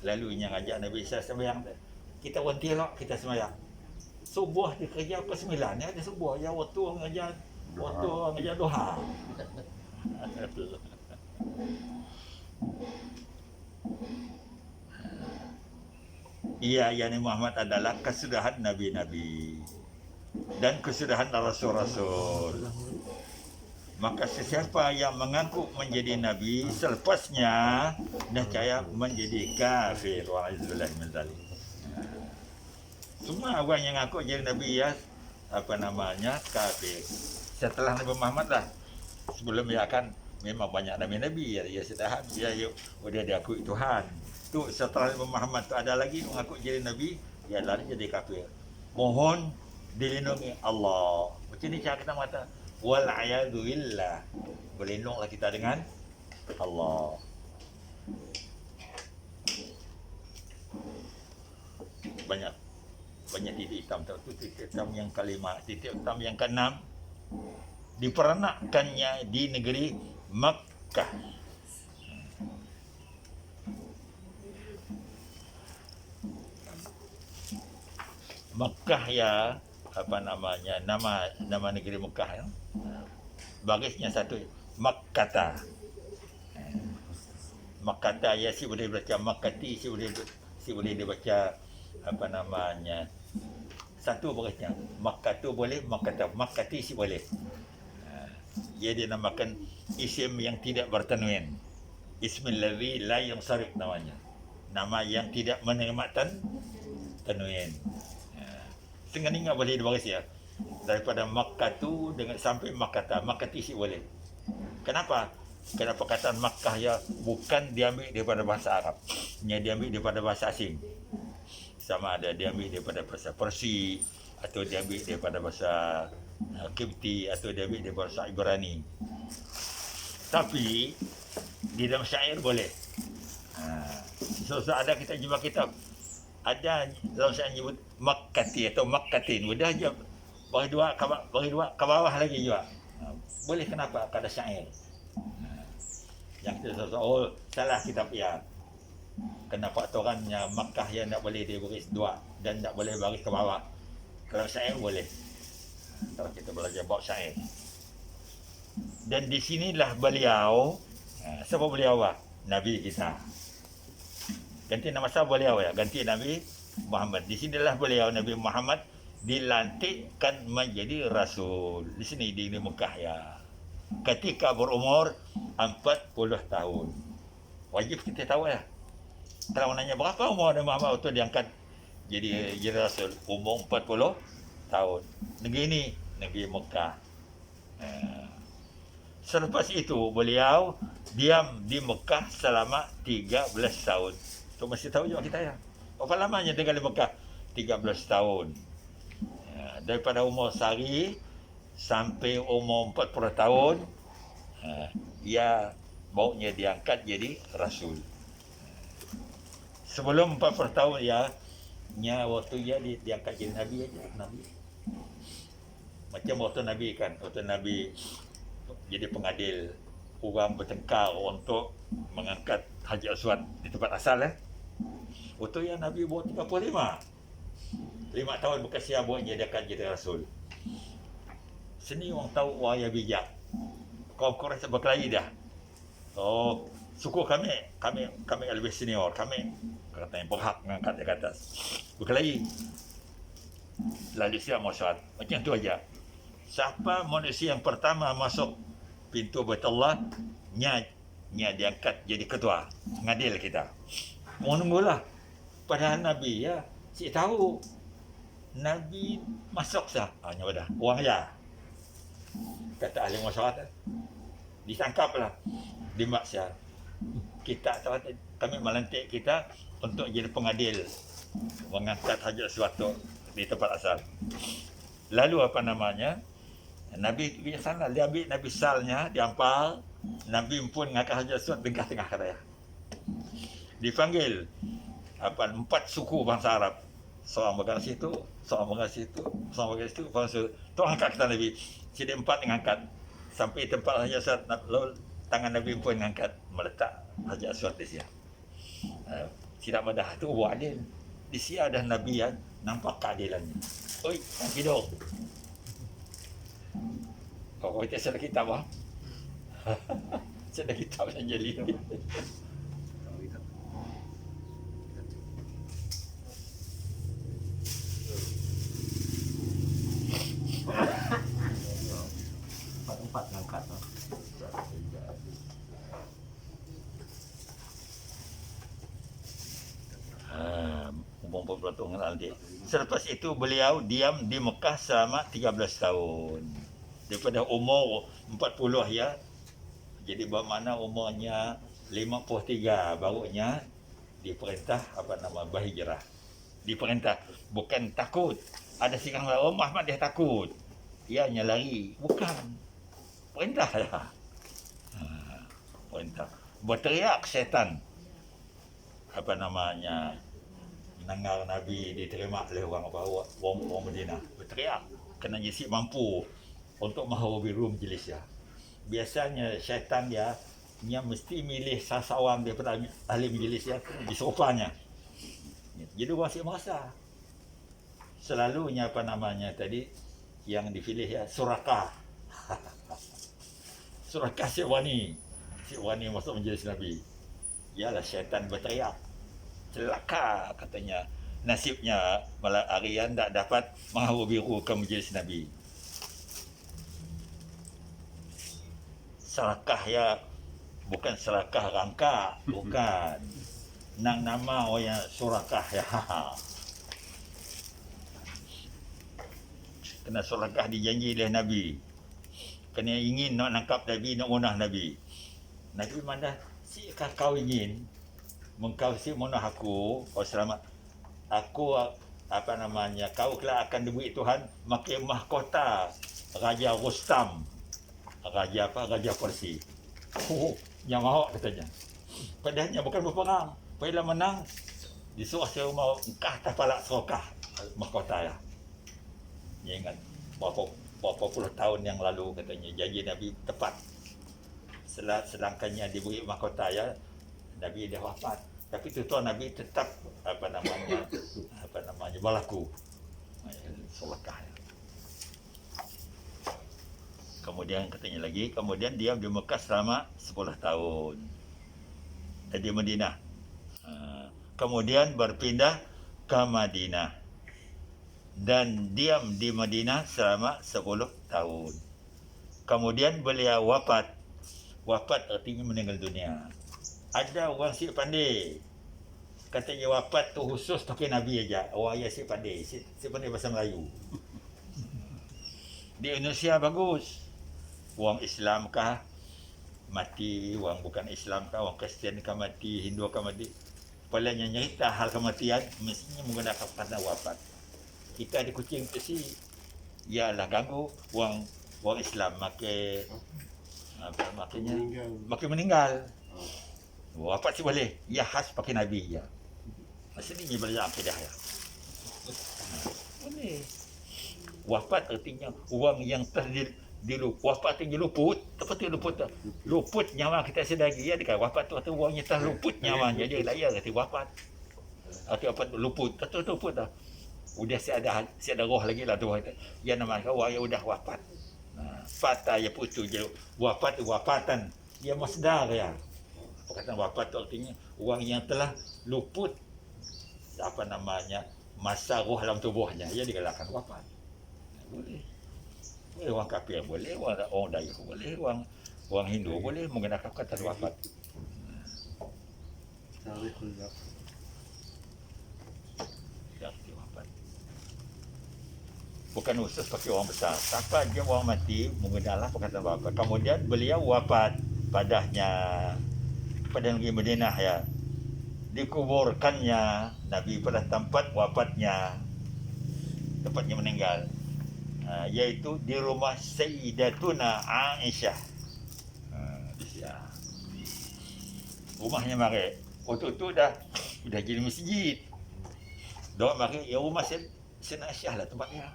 Lalu yang ajak Nabi Isa sembahyang. Kita berhenti lah, kita sembahyang. Subuh dia kerja pukul 9 ya, ada subuh ya waktu ngajar duha. Ia yakni Muhammad adalah kesudahan nabi-nabi dan kesudahan rasul-rasul. Maka sesiapa yang mengaku menjadi nabi selepasnya nescaya menjadi kafir. Wa'izzubillah min dzalik. Semua orang yang ngaku jadi nabi ya kafir. Setelah Nabi Muhammad lah. Sebelum dia akan memang banyak nabi-nabi ya, dia sudah dia diakui Tuhan. Tu setelah Nabi Muhammad tu ada lagi mengaku jadi nabi, ya lari jadi kafir. Mohon dilindungi Allah. Macam ni cara kita mata Wal a'yadu billah. Berlindunglah kita dengan Allah. Banyak titik hitam tu. Titik hitam yang kelima. Titik hitam yang keenam, diperanakkannya di negeri Makkah. Makkah ya, apa namanya, nama negeri Makkah ya. Barisnya satu, Makkata. Makkata ya, si boleh baca Makkati, si boleh dibaca apa namanya, satu barisnya. Makkatu boleh, Makkata, Makkati si boleh. Ia dinamakan isim yang tidak bertanwin. Ismil ladzi la yansarif namanya. Nama yang tidak menerima tanwin. Setengah ni boleh dibaris ya. Daripada Makkatu dengan sampai Makkata, Makkati si boleh. Kenapa? Kenapa kataan Makkah ya bukan diambil daripada bahasa Arab. Nya diambil daripada bahasa asing. Sama ada diambil daripada bahasa Persi, atau diambil daripada bahasa Kipti, atau diambil daripada bahasa Ibrani. Tapi di dalam syair boleh. So ada kita jumpa kitab, ada dalam syair nyebut Makkati atau Makkatin. Udah aja bagi dua ke bawah lagi juga. Boleh, kenapa? Kada syair. Yang kita oh salah kitab ya. Kenapa aturannya Makkah yang tak boleh dibaris dua dan tak boleh baris ke bawah? Kalau syair boleh. Kalau kita belajar bab syair. Dan di sinilah beliau, siapa beliau? Nabi kita. Ganti nama siapa beliau ya? Ganti Nabi Muhammad. Di sinilah beliau Nabi Muhammad dilantikkan menjadi rasul. Di sini di Mekah ya. Ketika berumur 40 tahun. Wajib kita tahu ya. Kalau nanya berapa umur Nabi Muhammad waktu diangkat jadi rasul, umur 40 tahun. Negeri ini, negeri Mekah. Selepas itu beliau diam di Mekah selama 13 tahun. Tu mesti tahu juga kita ya. Berapa lamanya tinggal di Mekah? 13 tahun. Daripada umur sehari sampai umur 40 tahun, ia baunya diangkat jadi rasul. Sebelum 40 tahun ya, waktu dia diangkat jadi nabi aja, nabi. Macam waktu Nabi kan, waktu Nabi jadi pengadil, orang bertengkar untuk mengangkat Hajar Aswad di tempat asal waktu yang Nabi buat 35 tahun berkasihan buatnya dia akan jadi rasul. Sini orang tahu orang yang bijak. Kaum Quraisy berkelahi dah. Oh, suku kami lebih senior, kami katanya berhak mengangkat dia ke atas. Berkelahi. Lalu siap masyarakat. Macam tu aja. Siapa manusia yang pertama masuk pintu Baitullah, nya diangkat jadi ketua, ngadil kita. Menunggulah. Padahal Nabi ya, si tahu Nabi masuk sah. Hanya pada uang aja. Kata ahli masyarakat, ditangkaplah di Maksar. Kita kami melantik kita untuk jadi pengadil, mengangkat Hajar Aswad di tempat asal. Lalu apa namanya? Nabi biasanya dia ambil Nabi salnya, diampal. Nabi pun ngangkat Hajar Aswad tengah-tengah katanya. Dipanggil 4 suku bangsa Arab. Seorang bergerak situ, seorang bergerak situ, seorang bergerak situ, tu angkat kata Nabi. Jadi 4 mengangkat sampai tempat Hajar Aswad, tangan Nabi pun mengangkat, meletak Hajar Aswad di sini. Tidak madah tu buat adil. Di sini ada Nabi yang nampak keadilannya. Oi, hidup. Kau kita sedang kitab ah. Sedang kitab yang jadi. Empat ngangkat. Umur 40 tahun nanti. Selepas itu beliau diam di Mekah selama 13 tahun. Daripada umur 40 ya. Jadi bermakna umurnya 53 barunya diperintah berhijrah. Diperintah, bukan takut. Ada seorang orang Muhammad dia takut. Ianya lari. Bukan. Perintah ya. Perintah. Berteriak syaitan. Apa namanya? Mendengar Nabi diterima oleh orang Madinah. Berteriak. Kena si mampu untuk mahawabir majlis ya. Biasanya syaitan ya, dia mesti milih seseorang daripada ahli majlis ya, diserupanya. Jadi orang si merasa. Selalunya apa namanya tadi, yang dipilih ya, Surakah. Surakah Syekh Wani. Syekh Wani masuk majlis Nabi. Ialah syaitan berteriak. Celaka katanya. Nasibnya malah Aryan tak dapat mengharu ke majlis Nabi. Serakah ya, bukan serakah rangka, bukan. Nang nama orang surakah ya. Kena surakah dijanji oleh Nabi. Kena ingin nak nangkap Nabi, nak munah Nabi. Nabi mana, sikah kau ingin mengkau si munah aku, kau selamat. Aku apa namanya, kau kelak akan diberi Tuhan makin mahkota Raja Rustam. Raja apa? Raja Persia. Yang mahu katanya. Padahalnya bukan berperang. Bila menang, disuruh saya mau engkah tapalak serokah mahkota ya. Dia ingat berapa puluh tahun yang lalu katanya janji Nabi tepat. Sedangkannya diberi mahkota ya, Nabi dah wafat. Tapi tuan Nabi tetap apa namanya berlaku. Serokah ya. Kemudian katanya lagi, kemudian diam di Mekah selama 10 tahun. Di Madinah. Kemudian berpindah ke Madinah. Dan diam di Madinah selama 10 tahun. Kemudian beliau wafat. Wafat artinya meninggal dunia. Ada orang si pandai. Katanya wafat tu khusus pakai Nabi aja. Orang yang si pandai. Si pandai bahasa Melayu. Di Indonesia bagus. Orang Islam kah mati, orang bukan Islam kah, orang Kristian kah mati, Hindu kah mati. Apalagi nyerita hal kematian mestinya menggunakan kata wafat. Kita di kucing tu si ialah ganggu orang Islam makin makin meninggal. Wafat si boleh. Ya khas pakai Nabi ya. Maksudnya belajar akidah ya. Boleh. Wafat artinya orang yang wafat artinya luput. Apa tu luput tu? Luput nyawa kita sedagi. Ya, dekat wafat tu orang yang terluput nyawanya. Dia layak kata wafat. Atau apa tu luput. Atau luput dah. Udah si ada roh lagi lah tu. Ya nama kau orang yang udah wafat. Fata ya putu je. Wafat wafatan. Dia masdar ya. Perkataan wafat tu artinya orang yang telah luput apa namanya masa roh dalam tubuhnya. Ia digalakkan wafat. Boleh. Boleh orang kafir boleh, orang Dayak boleh, orang Hindu boleh menggunakan kata wafat. Wafat. Bukan khusus pakai orang besar. Siapa dia orang mati menggunakan perkataan wafat. Kemudian beliau wafat padanya pada negeri Madinah ya. Dikuburkannya Nabi pada tempat wafatnya, tempatnya meninggal. Iaitu di rumah Sayyidatuna Aisyah. Rumahnya mari. Waktu tu dah jadi masjid. Dok mari ya rumah Sayyidatuna Aisyah lah tempatnya.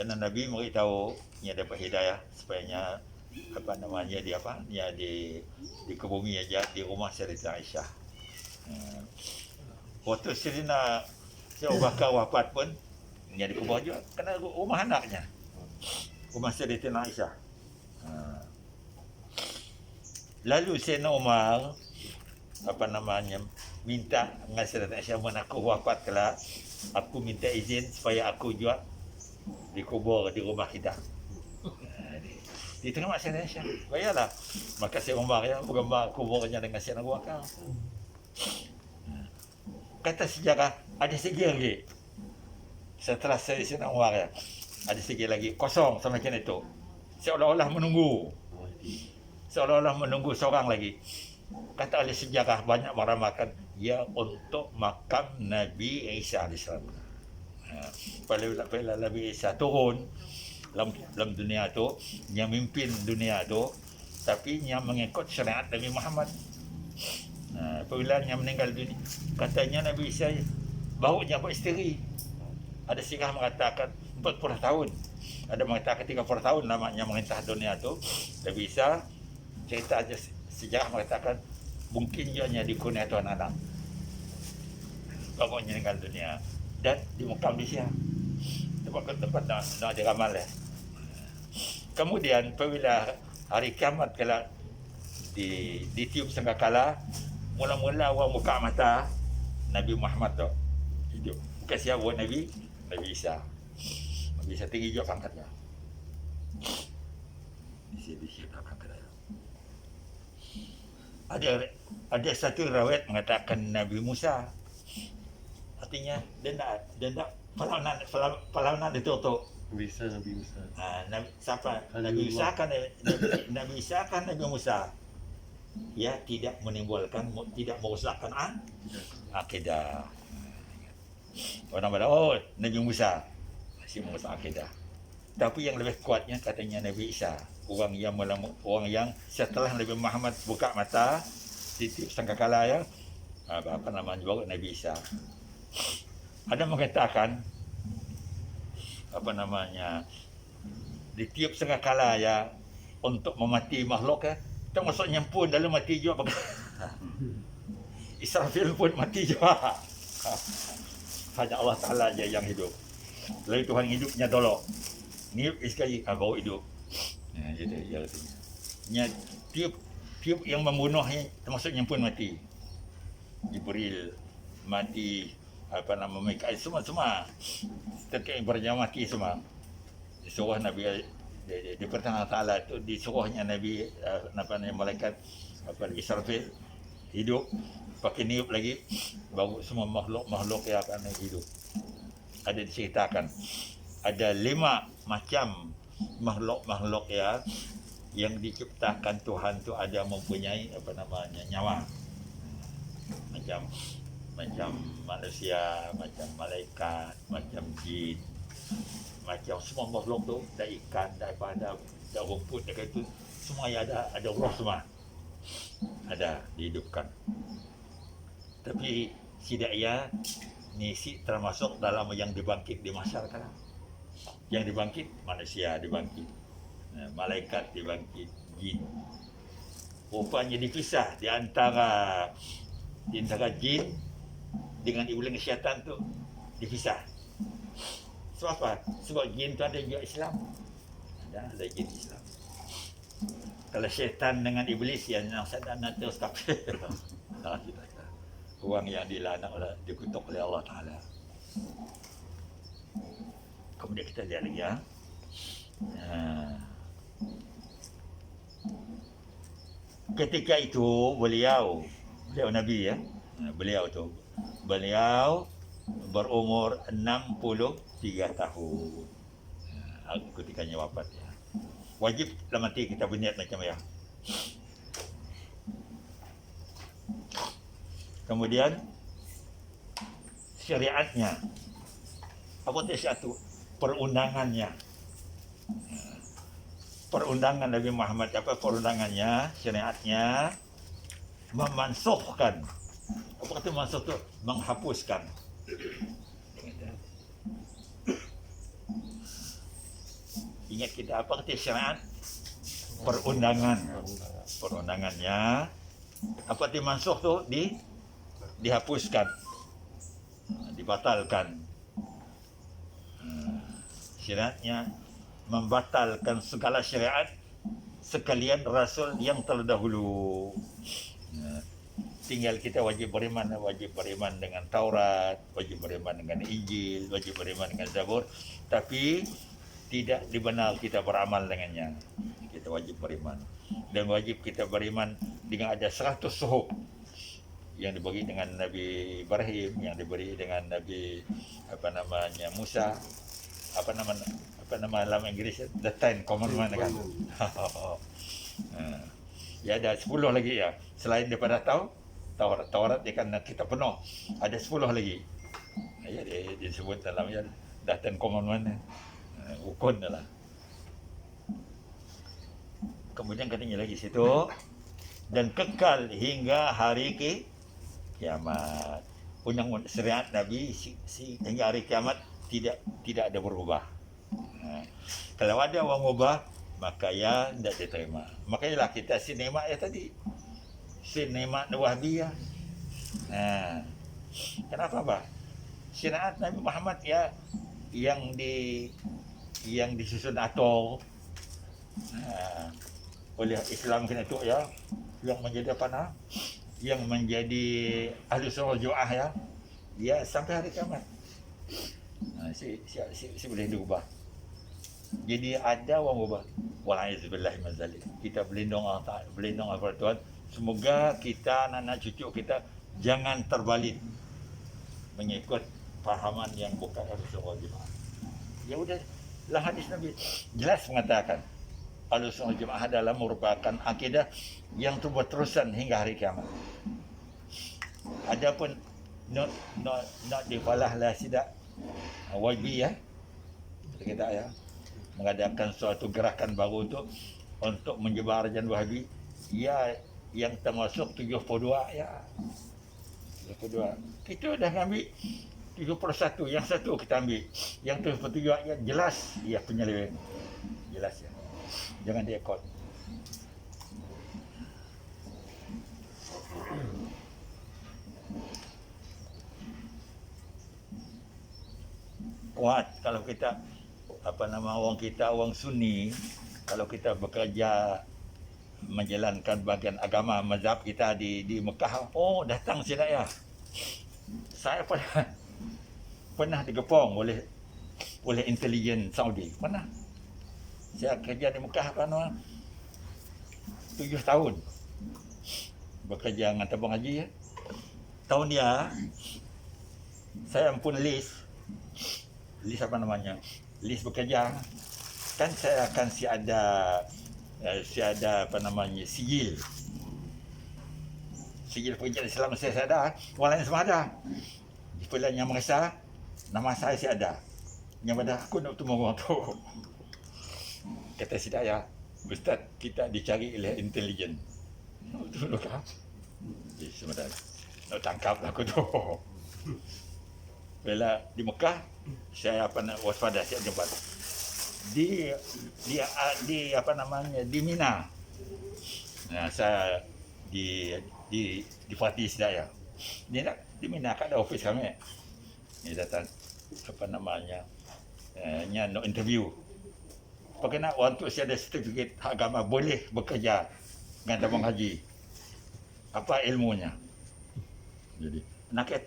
Kerana Nabi beritahu dia dapat hidayah supaya apa namanya dia di kebumi aja di rumah Sayyidatuna Aisyah. Waktu Sayyidina Abu Bakar wafat pun dia dikubur juga kena rumah anaknya. Rumah Sayyidatina Aisyah. Lalu Sayyidina Umar apa namanya minta dengan Sayyidatina Aisyah, "Mun aku wafat kelak, aku minta izin supaya aku juga dikubur di rumah kita." Diterima Sayyidatina Aisyah. Bayalah. Maka Sayyidina Umar ya bergambar kuburnya dengan Sayyidina Abu Bakar. Kata sejarah ada segi lagi. Setelah Sayyidina Umar ya, ada segi lagi kosong sama macam itu. Seolah-olah menunggu seorang lagi. Kata ahli sejarah banyak meramalkan ya untuk makam Nabi Isa AS. Bila Nabi Isa turun, dalam dunia tu, yang mimpin dunia tu, tapi yang mengikut syariat Nabi Muhammad. Apabila yang meninggal dunia, katanya Nabi Isa baunya beristeri. Ada sirah mengatakan 40 tahun, ada mengatakan 30 tahun lamanya merintah dunia tu. Nabi Isa cerita aja sejarah mengatakan mungkin ianya dikurnia Tuhan anak baru meninggal dunia dan dimukam di Syah tempat nak diramal ya. Kemudian apabila hari kiamat kalau ditiup sangkakala, mula-mula orang buka mata Nabi Muhammad tu hidup. Bukan siapa Nabi Isa. Nabi Isa tinggi juga pangkatnya. Bisi-bisi pangkat dia. Ada satu riwayat mengatakan Nabi Musa, artinya dia nak perlawanan ditutup. Bisa Nabi Musa. Siapa? Nabi Isa kan Nabi Musa. Ya, tidak menimbulkan, tidak merosakkan akidah. Orang pada Nabi Musa masih merosak akidah. Tapi yang lebih kuatnya katanya Nabi Isa, orang yang setelah Nabi Muhammad buka mata titip sangkakala ya, apa namanya juga Nabi Isa. Ada mengatakan apa namanya ditiup sangkakala ya untuk memati makhluk ya, termasuk pun dalam mati juga. Israfil pun mati juga. Hanya Allah Ta'ala je yang hidup. Lalu Tuhan hidupnya dolok. Niup sekali baru hidup. Jadi ya katanya. Tiup yang membunuhnya termasuk pun mati. Jibril mati, apa nama Mikail semua. Setiap berjamaah mati semua. Disuruh Nabi di pertengah Ta'ala itu disuruhnya Nabi malaikat Israfil hidup pakai niup lagi baru semua makhluk yang akan hidup. Ada diceritakan ada 5 macam makhluk ya yang diciptakan Tuhan tu ada mempunyai apa namanya nyawa. Macam manusia, macam malaikat, macam jin, macam semua makhluk tu, dah ikan, dah rumput, dah itu semua yang ada roh semua. Ada dihidupkan. Tapi tidak ya ni termasuk dalam yang dibangkit di masyarakat. Yang dibangkit manusia dibangkit, malaikat dibangkit, jin. Rupanya dipisah di antara jin dengan iblis syaitan tu dipisah. Sebab apa? Sebab jin tu ada juga Islam. Ada jin Islam. Kalau syaitan dengan iblis yang sedang terus kafir. Orang yang dilaknat dikutuk oleh Allah Ta'ala. Kemudian kita lihat lagi ya. Ketika itu beliau Nabi ya. Beliau berumur 63 tahun. Ketikanya wafat ya. Wajib dalam hati kita berniat macam ya. Kemudian syariatnya apa tu satu perundangannya. Perundangan Nabi Muhammad perundangannya, syariatnya memansuhkan. Apa kata mansuh tu? Menghapuskan. Ingat kita apa kata syariat? Perundangan. Perundangannya apa kata mansuh tu? Dihapuskan, dibatalkan. Syariatnya membatalkan segala syariat sekalian Rasul yang terdahulu. Tinggal kita wajib beriman dengan Taurat, wajib beriman dengan Injil, wajib beriman dengan Zabur, tapi tidak dibenar kita beramal dengannya. Kita wajib beriman. Dan wajib kita beriman dengan ada 100 suhuf yang diberi dengan Nabi Ibrahim, yang diberi dengan Nabi Musa, apa nama dalam Inggeris the Ten Commandments kan. Ya ada 10 lagi ya. Selain daripada Taurat dia kan kita penuh. Ada 10 lagi. Ya dia disebut dalam ya the Ten Commandments. Rukun adalah. kemudian katanya lagi situ, dan kekal hingga hari kiamat. Undang-undang syariat Nabi hingga hari kiamat tidak ada berubah. Kalau ada orang ubah, maka ya tidak diterima. Makanya lah kita sinema ya tadi, sinema Wahabiyah. Kenapa bah? Syariat Nabi Muhammad ya yang disusun atau oleh Islam kena tu ya, yang menjadi apa nah? Yang menjadi ahli sunnah Jamaah ya, dia sampai hari kiamat. Si boleh diubah. Jadi ada orang ubah. Wa'aizubillahi min zalik. Kita berlindung Allah, berlindung kepada Tuhan. Semoga kita, anak-anak cucu kita jangan terbalik mengikut fahaman yang bukan ahli sunnah Jamaah. Ya udah, lah hadis Nabi jelas mengatakan Ahlussunnah Jamaah adalah merupakan akidah yang terus-terusan hingga hari kiamat. Adapun not difalah lah tidak wajib ya, kita ya mengadakan suatu gerakan baru untuk menyebar ajaran Wahabi ya, yang termasuk 72 ya. 72. Kita dah ambil 71, yang satu kita ambil. Yang 73 ya jelas ya penyeleweng. Jelas ya. Jangan diikut. Kuat kalau kita orang Sunni, kalau kita bekerja menjalankan bagian agama mazhab kita di Mekah, datang sini ya. Saya pernah digepong oleh intelijen Saudi. Pernah. Saya kerja di Mekah 7 tahun. Bekerja dengan tabung haji ya. Tahun dia saya pun list apa namanya? List bekerja. Kan saya akan si ada apa namanya? Sijil pekerjaan Islam saya ada, orang lain semua ada. Itulah yang merasa nama saya ada. Yang pada aku nak temu orang tu. Kata si Daya, Ustaz, kita dicari oleh intelijen. Itu dulu kan? Sebentar. Nak tangkap aku tu. Bila di Mekah, saya waspada, saya jumpa. Di apa namanya? Di Mina. Nah, saya di Fatih Sedaya. Dia di Mina kat ada office kami. Dia datang apa namanya? No interview. Bagaimana orang tu saya ada sertifikat agama boleh bekerja dengan tabung haji. Apa ilmunya? Jadi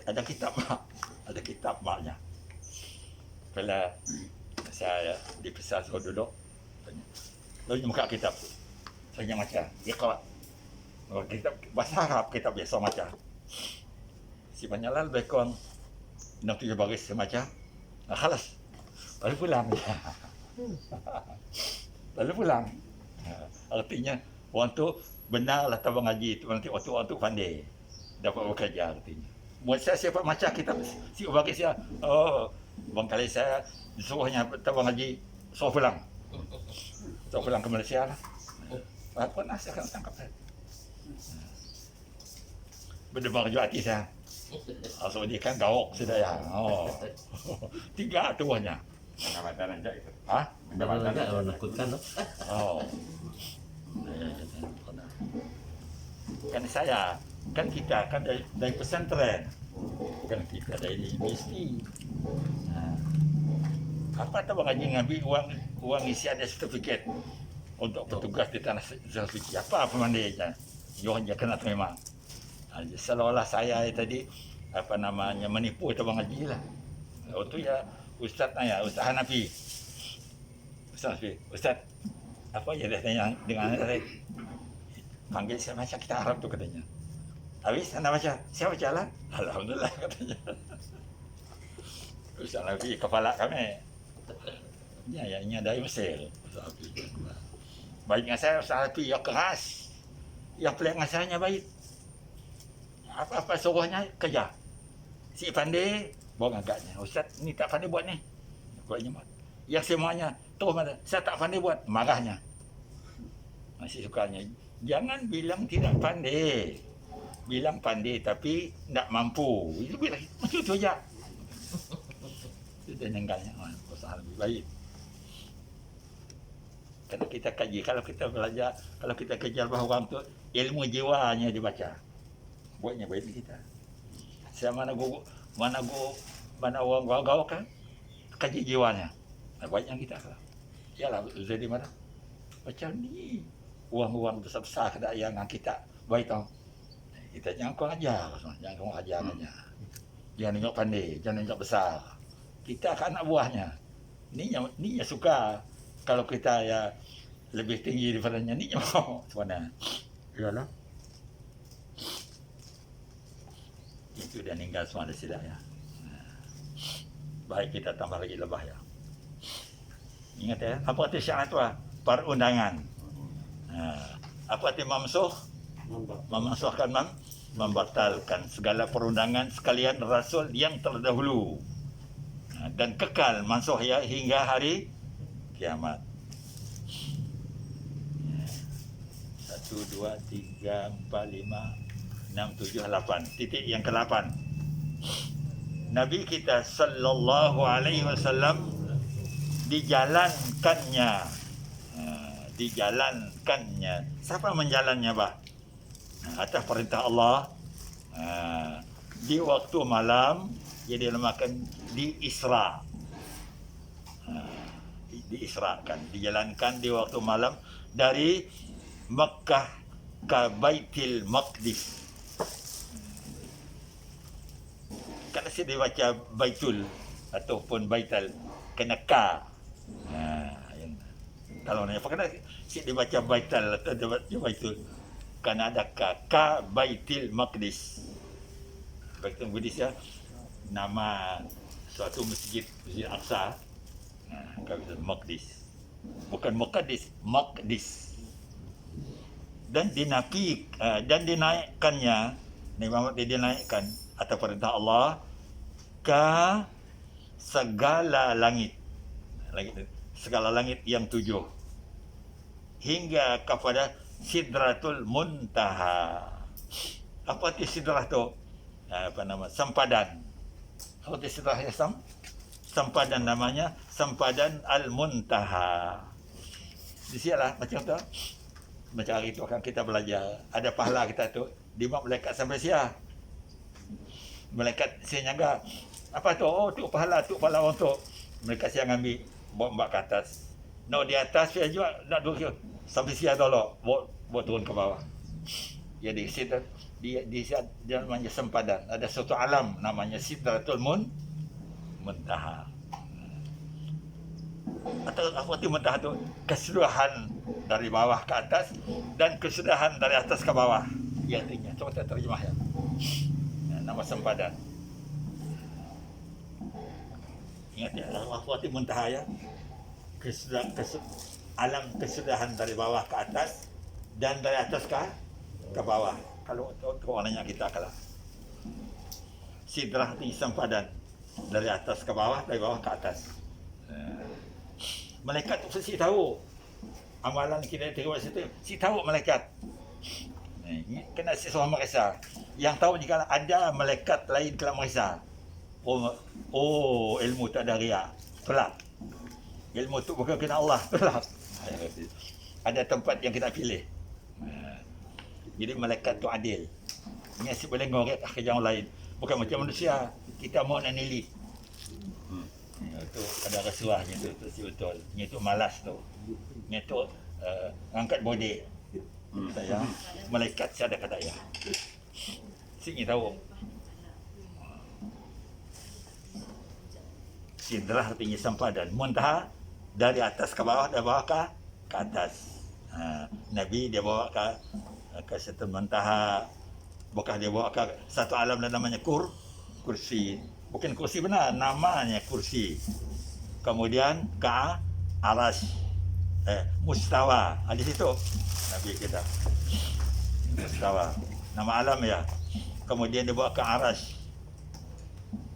ada kitab mak, ada kitab maknya. Bila saya dipisah suruh duduk, lalu buka kitab, saya baca, Iqra. Kitab bahasa Arab, kitab biasa baca. Si Banyalal lebih kurang 6-7 baris saya baca. Khalas. Lalu pulang. Lalu pulang. Artinya orang tu benarlah tabung haji itu nanti waktu pandai dapat bekerja artinya. Buat saya siapa macam kitab si bagi saya. Bangkali saya disuruhnya tabung haji suruh pulang. Suruh pulang ke Malaysia lah. Apa nak saya akan tangkap saya. Berdebar juga hati saya. So dia kan gawok sudah ya. 3 tuahnya. Pendapatan aja itu. Hah? Pendapatan aja menakutkan. Kan saya, kan kita kan dari pesantren, bukan kita dari mesti. Apa tahu bang Haji ngambil uang isi ada sertifikat untuk bertugas di tanah suci. Apa mandainya? Johannya kena terima. Seolah-olah saya tadi apa namanya menipu itu bang Haji lah. Itu ya Ustaz nanya, Ustaz Hanafi. Ustaz, apa ya dia tanya dengan saya? Panggil saya baca kita Arab tu katanya. Habis anda baca, saya baca lah. Alhamdulillah katanya. Ustaz Hanafi kepala kami. Ya, ini dari Mesir. Baik dengan saya Ustaz Hanafi, ya keras. Yang pelik dengan saya baik. Apa-apa suruhnya kerja. Si pandai buang agaknya. Ustaz ni tak pandai buat ni. Buatnya mat. Yang semuanya terus mana. Saya tak pandai buat. Marahnya. Masih sukanya. Jangan bilang tidak pandai. Bilang pandai tapi tak mampu. Itu bilang macam tu aja. Itu dia nenggalnya. Usaha lebih baik. Karena kita kaji, kalau kita belajar, kalau kita kejar bahawa orang tu ilmu jiwanya dibaca. Buatnya baik kita. Saya mana orang gaul kan kaji jiwanya. Nah, banyak kita kan. Yalah jadi mana? Macam ni. Uang-uang besar-besar kada yang kita baik tau. Kita jangan kau ajar, jangan kau ajar aja. Jangan tengok pandai, jangan tengok besar. Kita kan anak buahnya. Ni yang suka. Kalau kita ya lebih tinggi daripadanya, ni yang mau sebenarnya. Iyalah. Itu dia meninggal semua ada silah ya. Baik kita tambah lagi lebah ya. Ingat ya, apa arti syarat tu? Perundangan. Apa arti mamsuh? Memasukkan membatalkan segala perundangan sekalian rasul yang terdahulu dan kekal mansuh ya hingga hari kiamat. 1, 2, 3, 4, 5, 6, 7, 8. Titik yang ke-8. Nabi kita sallallahu alaihi wasallam dijalankannya. Siapa menjalannya, Bah? Atas perintah Allah. Di waktu malam dia dinamakan di Isra. Diisrakan, dijalankan di waktu malam dari Makkah ke Baitul Maqdis. Kalau saya dibaca Baitul ataupun Baitul kena ka. Kalau nak apa kena saya dibaca Baitul atau dibaca Baitul kena ada ka Baitul Maqdis. Baitul Maqdis ya nama suatu masjid Aqsa. Baitul Maqdis. Bukan Muqaddis, Maqdis. Dan dinaikkannya, Nabi Muhammad dinaikkan atas perintah Allah ke segala langit yang 7 hingga kepada Sidratul Muntaha. Apa arti sidrah tu? Sempadan. Apa arti sidrah ya sempadan namanya sempadan Al-Muntaha. Di sialah macam tu. Macam hari tu akan kita belajar. Ada pahala kita tu. Di malaikat sampai sia. Malaikat saya nyaga. Apa tu? Oh tu pahala orang tu. Malaikat saya ambil bawa ke atas. Nak di atas saya juga nak duduk sampai sia tolak. Bawa turun ke bawah. Jadi situ dia namanya sempadan. Ada satu alam namanya Sidratul Muntaha. Atau apa arti muntaha tu? Keseluruhan dari bawah ke atas dan kesudahan dari atas ke bawah. Ya artinya. Coba kita terjemah ya. Nama sempadan. Ingat ya, apa arti muntaha ya? Alam kesudahan dari bawah ke atas dan dari atas ke bawah. Kalau untuk warnanya kita kalah. Sidrah di sempadan dari atas ke bawah, dari bawah ke atas. Malaikat tu mesti tahu amalan kita terus situ. Si tahu malaikat. Kena si seorang merisa. Yang tahu jika ada malaikat lain kelam merisa. Oh, ilmu tak ada riak. Tolak. Ilmu tu bukan kena Allah. Tolak. Ada tempat yang kita pilih. Jadi malaikat tu adil. Dia boleh ngorek kerja orang lain. Bukan macam manusia. Kita mau nak nilik. Itu ada rasuahnya tu betul. Ini tu malas tu. Ini tu angkat bodek. Saya malaikat saya ada kata ya. Sini tahu. Sidrah artinya sempadan. Muntaha dari atas ke bawah, dari bawah ke atas. Nabi dia bawa ke Sidratul Muntaha. Bukan dia bawa ke satu alam dan namanya kursi. Bukan kursi benar, namanya kursi. Kemudian ke aras, mustawa. Di situ Nabi kita. Mustawa. Nama alam ya. Kemudian dibawa ke aras.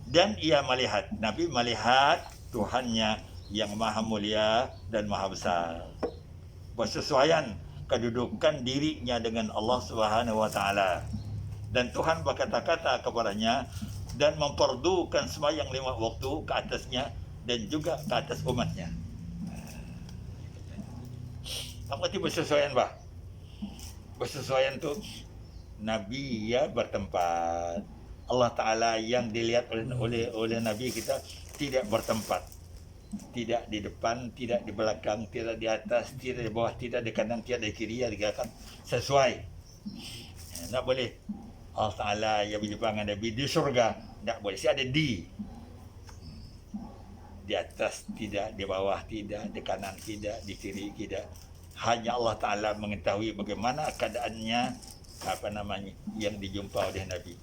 Dan ia melihat, Nabi melihat Tuhannya yang maha mulia dan maha besar. Bersesuaian kedudukan dirinya dengan Allah Subhanahu wa taala. Dan Tuhan berkata-kata kepadanya dan memperdukan sembahyang 5 waktu ke atasnya dan juga ke atas umatnya. Apa itu bersesuaian, bah? Bersesuaian tu Nabi ya bertempat. Allah Ta'ala yang dilihat oleh Nabi kita tidak bertempat. Tidak di depan, tidak di belakang, tidak di atas, tidak di bawah, tidak di kanan, tidak di kiri, dikatakan sesuai. Tak boleh Allah Ta'ala yang berjumpa dengan Nabi di surga, tak boleh. Dia ada di atas tidak, di bawah tidak, di kanan tidak, di kiri tidak. Hanya Allah Ta'ala mengetahui bagaimana keadaannya yang dijumpa oleh Nabi.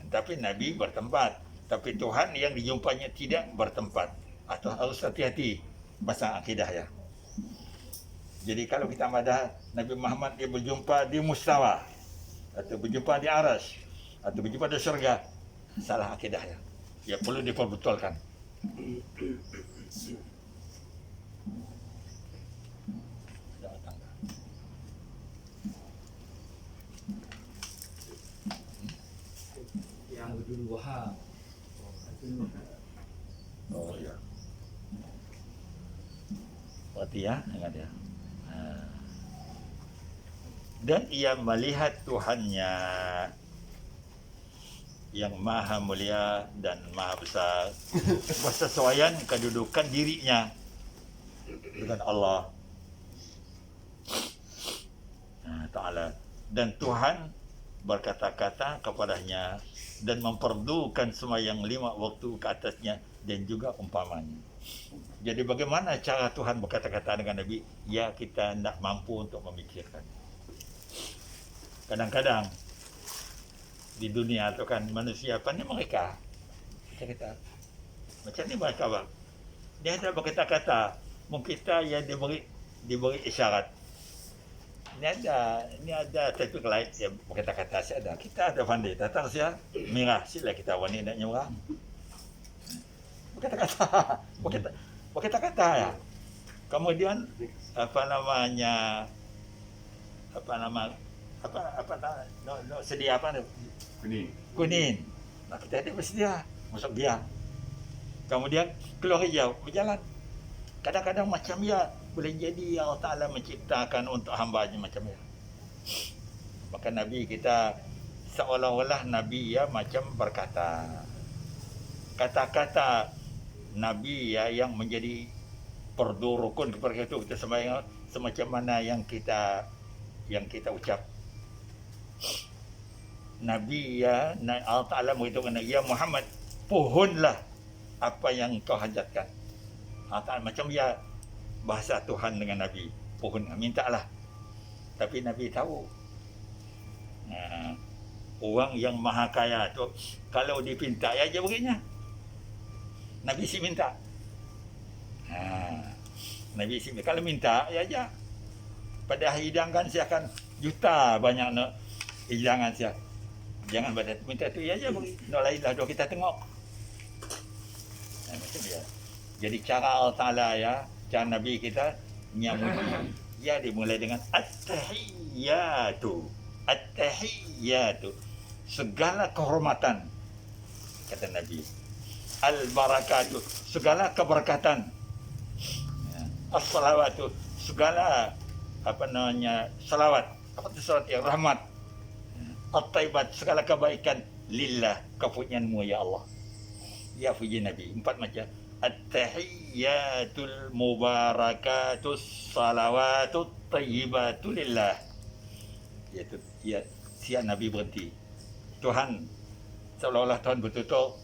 Tapi Nabi bertempat, tapi Tuhan yang dijumpanya tidak bertempat. Atau harus hati-hati pasal akidah ya. Jadi kalau kita madah Nabi Muhammad dia berjumpa di mustawa, atau berjumpa di aras, atau berjumpa di surga, salah akidah ya. Ya perlu diperbetulkan. Yang Abdul Wahab. Oh ya. Berarti ya, ingat ya. Dan ia melihat Tuhannya yang maha mulia dan maha besar, bersesuaian kedudukan dirinya dengan Allah Ta'ala. Dan Tuhan berkata-kata kepadanya dan memperdukan sembahyang 5 waktu ke atasnya dan juga umpamanya. Jadi bagaimana cara Tuhan berkata-kata dengan Nabi? Ya kita tidak mampu untuk memikirkan. Kadang-kadang di dunia tu kan manusia apa ni mereka kita macam ni mereka bang. Dia ada berkata-kata, mungkin kita yang diberi isyarat. Ini ada tapi lain yang berkata-kata saya ada. Kita ada pandai datang saya merah sila kita wanita nak nyurang. Berkata-kata ya. Kemudian sedia apa kuning. Nah, kita ada bersedia masuk dia. Kemudian keluar hijau berjalan. Kadang-kadang macam ya boleh jadi Allah Ta'ala menciptakan untuk hamba-Nya macam ya. Maka Nabi kita seolah-olah Nabi ya macam berkata. Kata-kata Nabi ya yang menjadi perdu rukun kepada kita sembahyang semacam mana yang kita ucap. Nabi ya Allah Ta'ala beritahu ya Muhammad, pohonlah apa yang kau hajatkan. Allah Ta'ala macam ya bahasa Tuhan dengan Nabi, pohon mintalah. Tapi Nabi tahu orang yang maha kaya tu kalau dipinta ya aja begini. Nabi si minta. Nabi si kalau minta ya aja. Pada hidangan saya akan juta banyak nak hidangan saya. Jangan pada minta tu ya aja bagi. Nak lain lah doa kita tengok. Macam dia. Jadi cara Allah Ta'ala ya, cara Nabi kita nyamuji. Ya dimulai dengan at-tahiyyatu. At-tahiyyatu. Segala kehormatan kata Nabi. Al-barakatuh, segala keberkatan. As-salawatu, segala salawat. Apa itu salawat yang rahmat. At-taibat, segala kebaikan lillah, kepunyaan-Mu ya Allah. Ya puji Nabi. 4 macam. At-tahiyyatul mubarakatus salawatut tayyibatu lillah. Iaitu siap Nabi berhenti. Tuhan seolah-olah Tuhan bertutur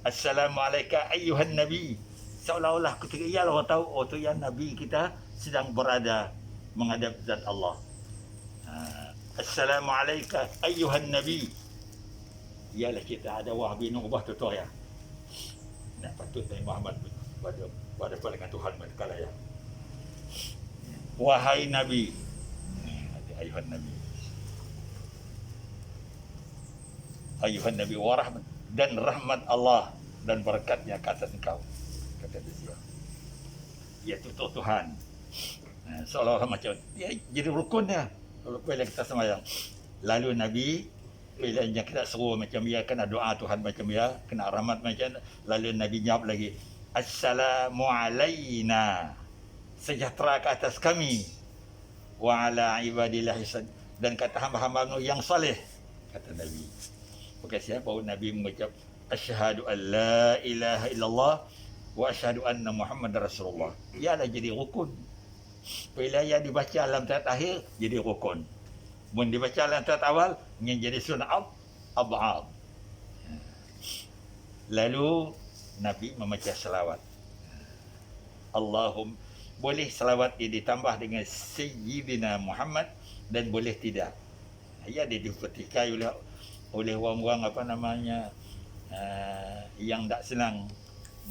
Assalamualaikum ayyuhan Nabi. Seolah-olah ketika ia Allah tahu tu yang Nabi kita sedang berada menghadap zat Allah. Assalamualaikum ayyuhan Nabi. Ialah kita ada Wahab bin Ubah tutur ya. Nak patut Nabi Muhammad pada dengan Tuhan berkala ya. Wahai Nabi. Ayyuhan Nabi. Ayyuhan Nabi wa rahmat dan rahmat Allah dan berkatnya ke atas engkau, kata dia. Ya tutur Tuhan. Seolah-olah macam dia jadi rukun dia. Kalau bila kita sembahyang. Lalu Nabi bila kita suruh macam ya kena doa Tuhan macam ya, kena rahmat macam, lalu Nabi jawab lagi, Assalamu alaina, sejahtera ke atas kami, wa ala ibadillah ihsan, dan kata hamba-hamba yang saleh, kata Nabi. Bukan siapa baru Nabi mengucap asyhadu an la ilaha illallah wa asyhadu anna Muhammadar Rasulullah. Ia dah jadi rukun. Bila ia dibaca alam tat akhir jadi rukun. Mun dibaca alam tat awal menjadi sunnah ab'ad. Lalu Nabi membaca selawat. Allahum, boleh selawat ini ditambah dengan Sayyidina Muhammad dan boleh tidak. Ia dipetikai oleh orang-orang apa namanya yang tak senang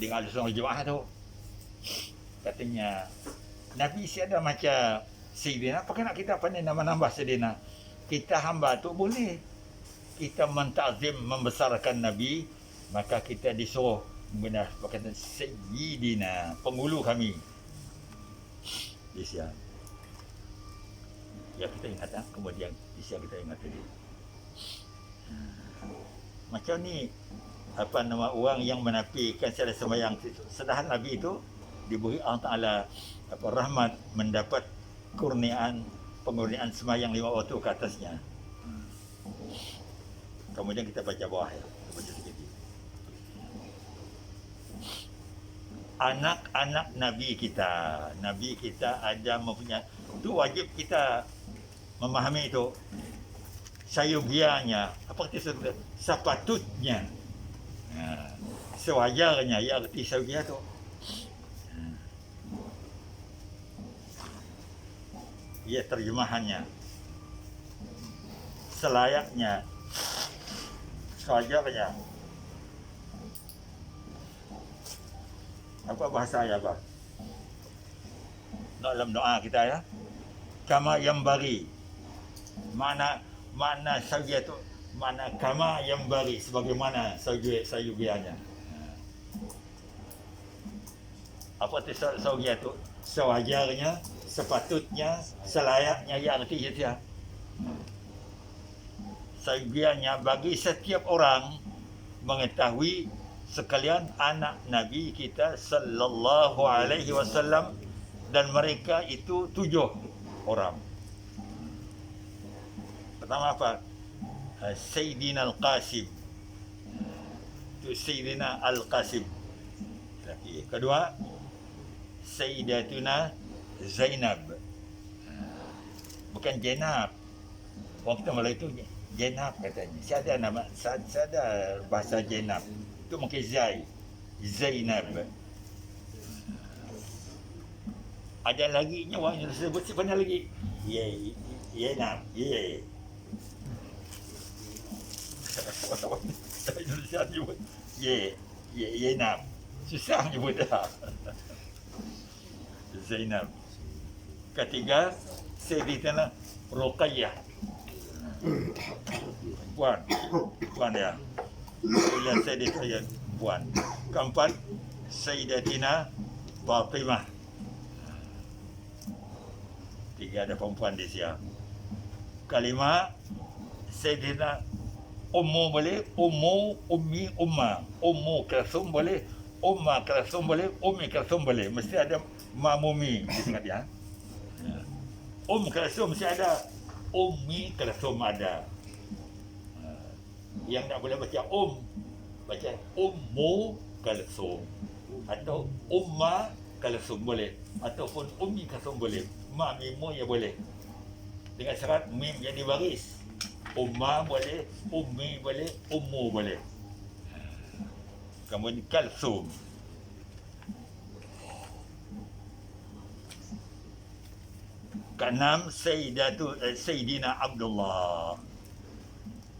dengan Ahlussunnah wal Jamaah tu. Katanya Nabi siada macam Sayyidina, apa nak kita pandai nambah Sayyidina? Kita hamba tu boleh kita mentazim membesarkan Nabi, maka kita disuruh menggunakan perkataan Sayyidina, penghulu kami. Isya. Ya kita ingat kemudian Isya kita ingat tadi. Macam ni apa nama orang yang menafikan secara sembahyang sedangkan Nabi itu diberi Allah Taala apa rahmat mendapat pengurniaan sembahyang 5 waktu ke atasnya. Kemudian kita baca bawah ya. Baca sikit. Anak-anak Nabi kita ada mempunyai, itu wajib kita memahami itu. Sayugianya, apa arti sepatutnya, sewajarnya, ya arti sayugia tu. Ya terjemahannya, selayaknya, sewajarnya. Apa bahasa ya apa? Dalam doa kita ya, kama yang bari. Mana saja tu, mana kama yang bari, sebagaimana sayugianya. Apa tu sayugia tu? Sewajarnya, sepatutnya, selayaknya, yang arti dia. Sayugianya bagi setiap orang mengetahui sekalian anak Nabi kita sallallahu alaihi wasallam, dan mereka itu 7 orang. Pertama apa? Sayyidina Al-Qasim. Itu Sayyidina Al-Qasim. Kedua, Sayyidatuna Zainab. Bukan Zainab. Waktu Melayu itu Zainab katanya. Saya ada bahasa Zainab. Itu mungkin Zainab. Ada lagi nyawa yang disebut siapa lagi? Zainab. Indonesia nyebut Zainab. Susah nyebut dah. Zainab. Ketiga, Sayyidatina Ruqayyah. Puan dia. Bila Sayyidatina puan. Keempat, Sayyidatina Fatimah. 3 ada perempuan di sini. Kelima, Sayyidina Ummu boleh, Ummi, Umma. Ummu Kalsum boleh, Umma Kalsum boleh, Ummi Kalsum boleh. Mesti ada Mamumi di tengah dia. Kalsum mesti ada, Ummi Kalsum ada. Yang tak boleh baca baca Ummu Kalsum atau Umma Kalsum boleh, ataupun Ummi Kalsum boleh. Ma mimu ya boleh. Dengan syarat mim jadi baris. Umma boleh, Ummi boleh, Ummu boleh. Kemudian Kalsum. Keenam, Sayyidina Abdullah.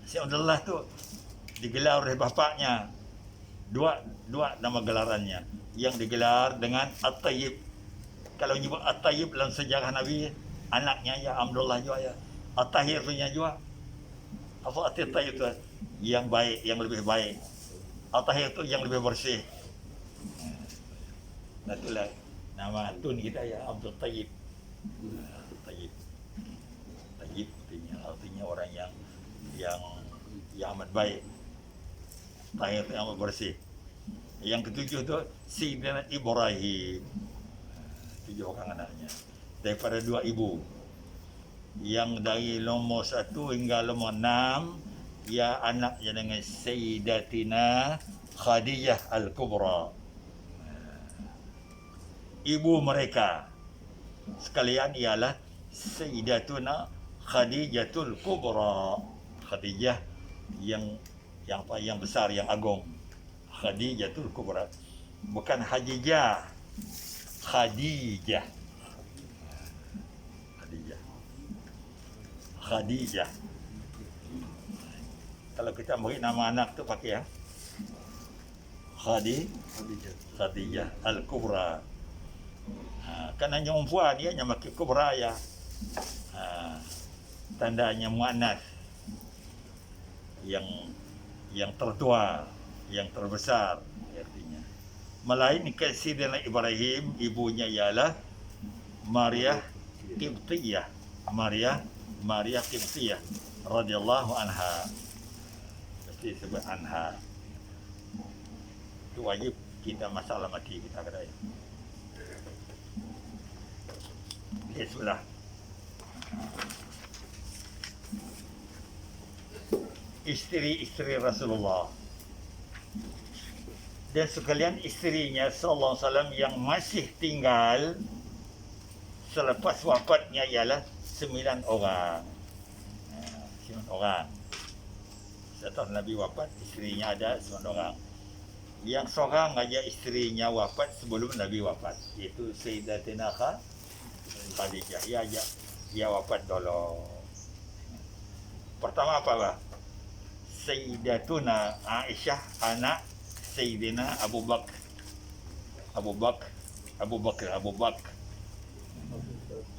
Sayyidina Abdullah tu digelar oleh bapaknya. Dua nama gelarannya. Yang digelar dengan At-Tayyib. Kalau nyebut At-Tayyib dalam sejarah Nabi, anaknya ya Abdullah juga ya. At-Tahir punya juga. Apa At-Tayyib tu? Yang baik, yang lebih baik. At-Tahir tu yang lebih bersih. Itulah nama tun kita ya, Abdul Tayyib. Tayyib. Tayyib artinya orang yang amat baik. Tahir yang amat bersih. Yang ketujuh tu Sayyidina Ibrahim. 7 orang anaknya. Daripada 2 ibu. Yang dari nombor 1 hingga nombor 6 ia anaknya dengan Sayyidatina Khadijah Al-Kubra. Ibu mereka sekalian ialah Sayyidatuna Khadijatul Kubra. Khadijah yang besar, yang agung. Khadijatul Kubra. Bukan Hajijah. Khadijah. Khadijah. Kalau kita beri nama anak tu pakai ya. Khadijah Al-Kubra. Kan hanya perempuan dia hanya pakai kubra ya. Tandanya muannas. Yang tertua, yang terbesar artinya. Melainkan Sayyidina Ibrahim, ibunya ialah Maria Qibtiyah. Maria Qibtiyah radhiyallahu anha. Mesti sebut anha. Itu wajib kita masalah mati kita kata ya. Okay, sudah. Isteri-isteri Rasulullah dan sekalian isterinya sallallahu alaihi wasallam yang masih tinggal selepas wafatnya ialah 9 orang. 9 orang. Setelah Nabi wafat, isterinya ada 9 orang. Yang seorang aja isterinya wafat sebelum Nabi wafat, iaitu Sayyidatina Khadijah. Ia wafat dulu. Pertama apa? Sayyidatuna Aisyah anak Sayyidina Abu Bakar.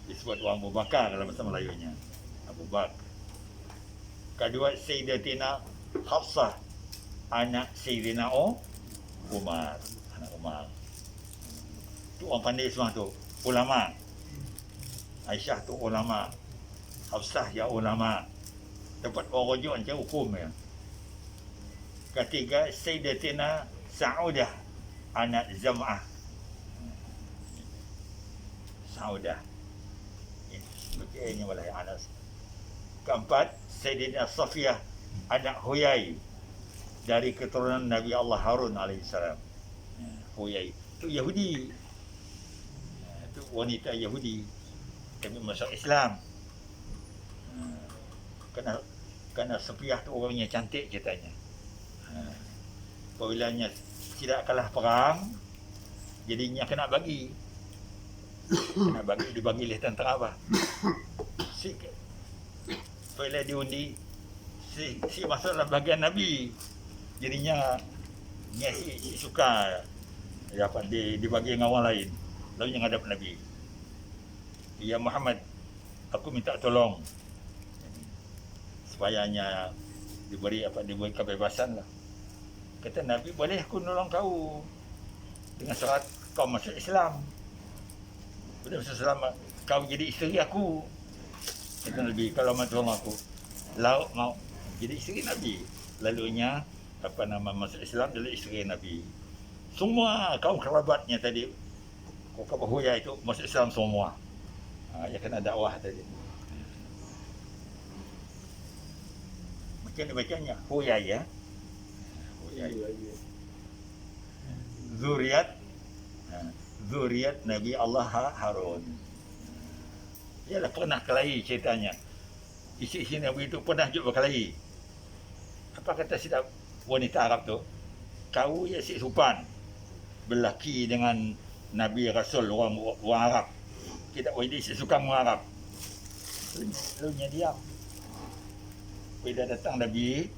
Disebut orang Abu Bakar dalam bahasa Melayunya. Abu Bakar. Kedua Sayyidatina Hafsah anak Sayyidina Umar. Anak Umar. Tu orang pandai semua tu. Ulama. Aisyah tu ulama. Hafsah ya ulama. Dapat orang rujuk macam hukum ya. Ketiga Sayyidatina Saudah anak Zam'ah. Saudah. Ini walai Anas. Keempat Sayyidina Safiyah anak Huyai dari keturunan Nabi Allah Harun alaihissalam. Huyai itu Yahudi. Itu wanita Yahudi tapi masuk Islam. Kerana Safiyah tu orangnya cantik katanya. Apabila tidak kalah perang, jadinya kena bagi. Dibagi oleh tentera apa? Apabila diundi, si masuk dalam bahagian Nabi. Jadinya si suka dapat dibagi dengan orang lain. Lalu yang hadap Nabi. Ya Muhammad, aku minta tolong. Supayanya diberi kebebasan lah. Kata Nabi, boleh aku nolong kau dengan syarat kau masuk Islam. Bila masuk Islam, kau jadi isteri aku. Kata Nabi, kalau mau tolong aku, lauk mau jadi isteri Nabi. Lalunya masuk Islam jadi isteri Nabi. Semua kaum kerabatnya tadi, kau Huyai itu masuk Islam semua. Dia kena dakwah tadi. Macam ni bacanya Huyai ya. Zuriat Nabi Allah Harun. Ialah pernah kelahi ceritanya. Isi Nabi itu pernah juga berkelahi. Apa kata silap wanita Arab tu? Kau ya si supan berlaki dengan Nabi Rasul orang Arab. Tidak boleh si suka orang Arab. Lalu diam. Bila datang Nabi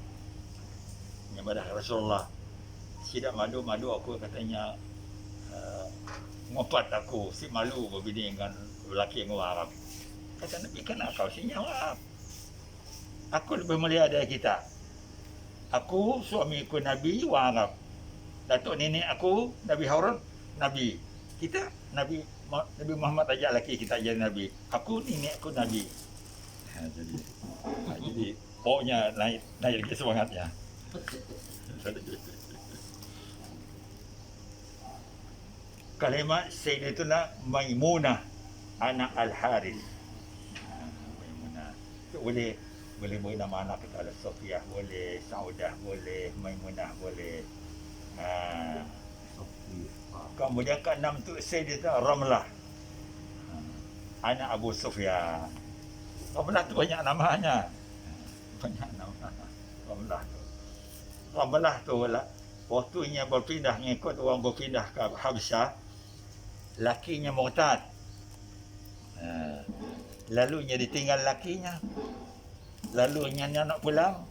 kepada Rasulullah, tidak malu aku katanya ngompat aku si malu berbini dengan lelaki yang orang Arab. Kata Nabi, kenapa kau si jawab? Aku lebih mulia dari kita. Aku suamiku Nabi orang Arab. Datuk nenek aku Nabi Harun Nabi. Nabi Muhammad ajak lelaki kita jadi nabi. Aku ni aku nabi. Jadi pokoknya naik lagi semangatnya. Kalimat Sayyidatuna Maimunah anak Al-Harith. Maimunah. Boleh beri nama anak kita ada Sofiah, boleh Saudah, boleh Maimunah, boleh. Kemudian ke-6 tu Sayyidatuna Ramlah. Anak Abu Sufyan. Ramlah tu banyak namanya. Banyak nama. Ramlah tu lah. Waktunya berpindah mengikut orang berpindah ke Habsyah, lakinya murtad. Lalunya ditinggal lakinya. Lalunya nak pulang.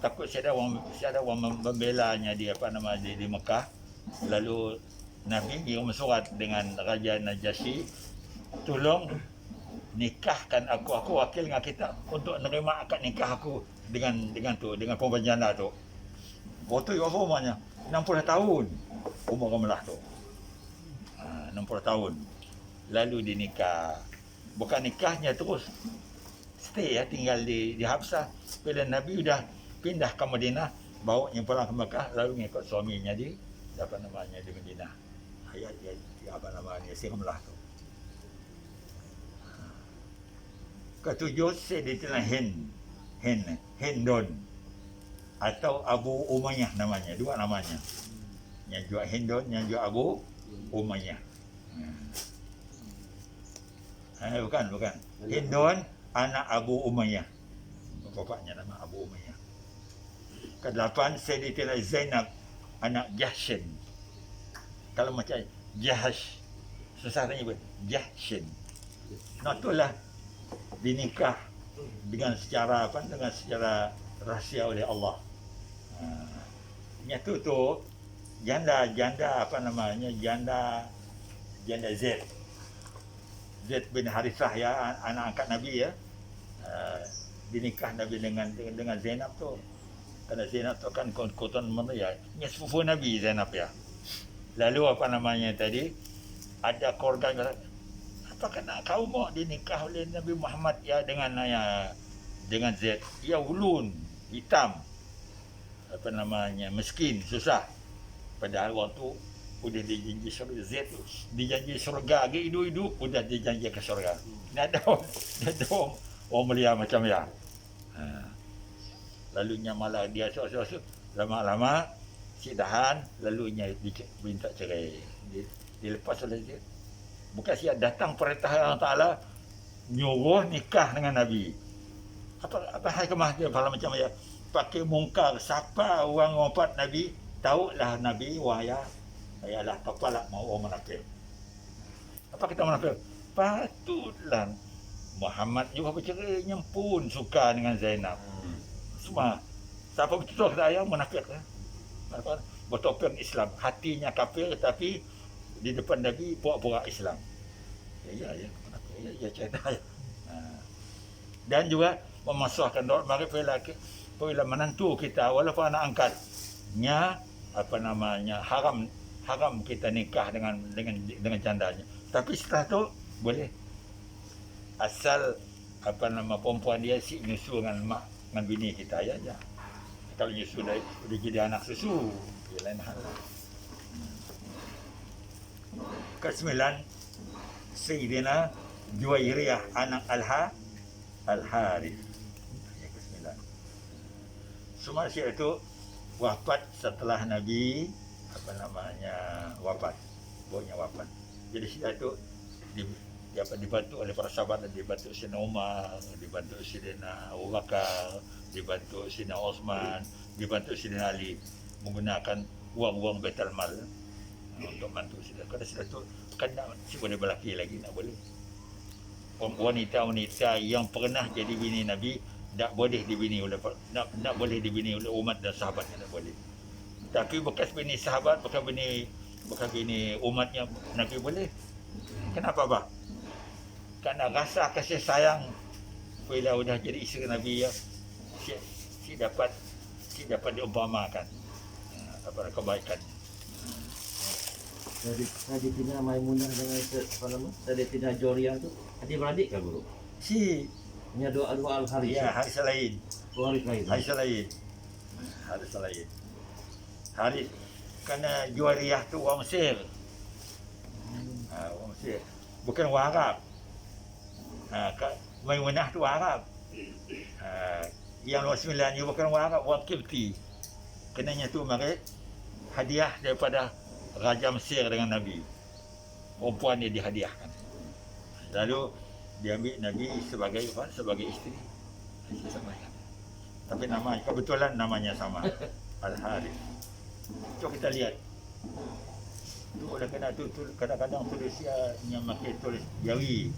Takut ada orang membelanya dia di Mekah. Lalu Nabi kirim surat dengan Raja Najasyi, tolong nikahkan aku wakil dengan kita untuk menerima akad nikah aku dengan perempuan janda tu. Waktu itu umurnya 60 tahun umur Ramlah tu. 60 tahun. Lalu dinikah. Bukan nikahnya terus stay tinggal di Habsyah. Bila Nabi sudah pindah ke Madinah, bawanya pulang ke Mekah, lalu mengikut suaminya di Madinah. Si Ramlah tu. Ketujuh Sayyidatina Hindun atau Abu Umayyah namanya, dua namanya. Yang juga Hindun, yang juga Abu Umayyah. Bukan. Hindun anak Abu Umayyah. Bapaknya nama Abu Umayyah. Ke-8 Sayyidatina Zainab anak Jahshin. Kalau macam Jahash, susah nak nyebut. Jahshin. Nah itulah dinikah dengan secara rahsia oleh Allah. Nyatu tu janda Zaid bin Harithah ya, anak angkat Nabi ya. Dinikah Nabi dengan Zainab tu. Kerana Zainab tu kan keturunan mana ya? Sepupu Nabi Zainab ya. Lalu tadi ada keluarga kata, apakah nak kau mau dinikah oleh Nabi Muhammad ya dengan Zaid? Ya ulun, hitam. Miskin, susah. Padahal waktu udah dijanji surga, Zaid dijanji surga lagi hidup udah dijanji ke surga. Ada orang mulia macam ya. Lalunya malah dia lama-lama sidahan, lalunya minta cerai. Dilepas oleh dia. Bukan siap datang perintah Allah Taala nyuruh nikah dengan Nabi. Apa hikmah dia kalau macam ya? Pakai mungkar siapa orang wafat Nabi, tahulah Nabi wahaya ayalah kepala mau orang munafik. Apa kita munafik? Patutlah Muhammad juga bercerai pun suka dengan Zainab. Semua siapa betul saya munafik lah. Bertopeng Islam, hatinya kafir tapi di depan Nabi pura-pura Islam. Ya cerita ya. Dan juga memasukkan doa mari bila menantu kita walaupun anak angkatnya haram kita nikah dengan jandanya. Tapi setelah tu boleh asal perempuan dia si nyusu dengan mak dengan bini kita ya. Kalau nyusu dah jadi anak susu, dia lain hal. Ke-9 Sayyidina Juwairiyah anak Al-Harith. Yang ke-9. Semua siapa itu wafat setelah Nabi wafat. Pokoknya wafat. Jadi siapa itu dibantu oleh para sahabat, dibantu Sayyidina Umar, dibantu Sayyidina Abu Bakar, dibantu Sayyidina Osman, dibantu Sayyidina Ali menggunakan wang Baitul Mal untuk bantu Sayyidina. Kalau sudah tu kan si boleh berlaki lagi nak boleh. Wanita yang pernah jadi bini Nabi tak boleh dibini oleh umat dan sahabatnya, tak boleh. Tapi bekas bini sahabat, bekas bini umatnya Nabi boleh. Kenapa bah? Kerana rasa kasih sayang bila sudah jadi isteri Nabi ya, si dapat diumpamakan kebaikan. Saditina Maimunah dengan Saditina Joria itu adik-beradik kan guru? Si, Hanya dua al-Haris. ya hari selain. Dua hari lain. Hari selain. Hari selain. Hari kerana Juwariyah tu orang Mesir. Orang Mesir. Bukan orang Arab. Maimunah tu orang Arab. Yang nombor 9 ni bukan orang Arab, orang Kipti. Kenanya tu mari hadiah daripada Raja Mesir dengan Nabi. Perempuan dia dihadiahkan. Lalu dia ambil Nabi sebagai apa? Sebagai isteri. Tapi nama kebetulan namanya sama. Al-Harith. Cuba kita lihat. Tu kadang-kadang tulis yang pakai tulis Jawi.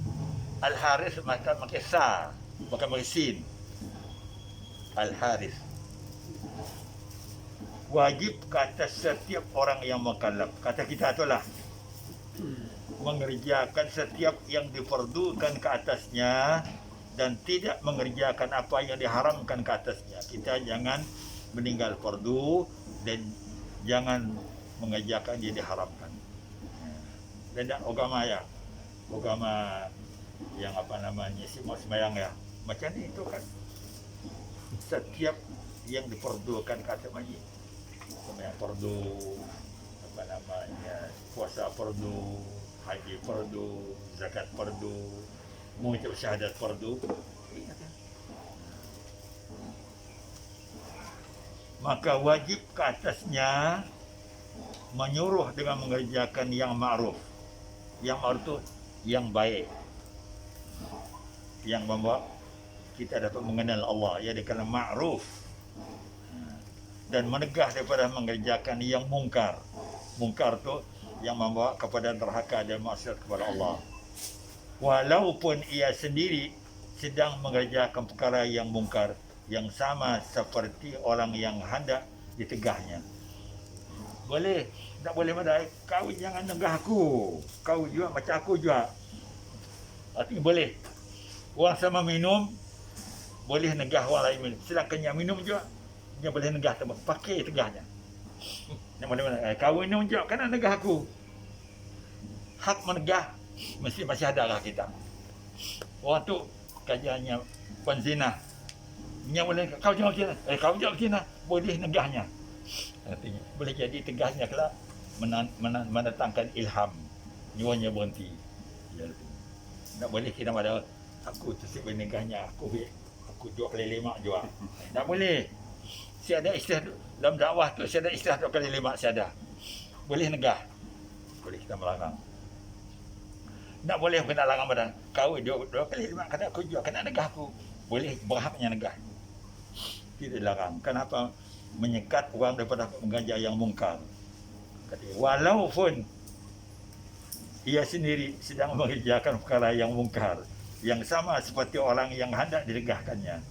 Al-Harith maka pakai sa, bukan pakai sin. Al-Harith. Wajib kata setiap orang yang mukallaf. Kata kita itulah mengerjakan setiap yang diperdukan ke atasnya dan tidak mengerjakan apa yang diharamkan ke atasnya. Kita jangan meninggal fardu dan jangan mengerjakan yang diharamkan. Dan agama ya, agama yang apa namanya sembahyang ya. Macam ni itu kan. Setiap yang diperdukan ke atas majid. Sembahyang fardu, apa namanya, puasa fardu, haji fardu, zakat fardu, mengucap syahadat fardu. Maka wajib ke atasnya menyuruh dengan mengerjakan yang ma'ruf. Yang ma'ruf itu yang baik, yang membawa kita dapat mengenal Allah, ia dikatakan ma'ruf. Dan menegah daripada mengerjakan yang mungkar. Mungkar tu yang membawa kepada derhaka dan maksiat kepada Allah. Walaupun ia sendiri sedang mengerjakan perkara yang mungkar, yang sama seperti orang yang hendak ditegahnya. Boleh, tak boleh madai. Kau jangan negah aku. Kau juga macam aku juga. Artinya boleh. Orang sama minum, boleh negah orang lain minum. Sedangkan yang minum juga, dia boleh negah tempat. Pakai tegahnya. Yang mana-mana. Kau minum juga, kena negah aku. Hak menegah, mesti masih ada lah kita. Orang tu, kajiannya penzina. Yang boleh, kau jangan kena. Kau jangan kena. Boleh negahnya. Artinya, boleh jadi tegahnya kelak mendatangkan ilham. Nyuanya berhenti. Tak boleh kita pada aku tersebut negahnya. Aku jual kali 5 jual. Tak boleh. Saya ada istilah dalam dakwah tu, saya ada istilah 2 kali 5 saya ada. Boleh negah. Boleh kita melarang. Tak boleh kena larang badan. Kau 2 kali 5 kena aku jual, kena negah aku. Boleh berhaknya negah. Tidak dilarang. Kenapa? Menyekat orang daripada mengajar yang mungkar. Walaupun ia sendiri sedang mengerjakan perkara yang mungkar, yang sama seperti orang yang hendak ditegahkannya,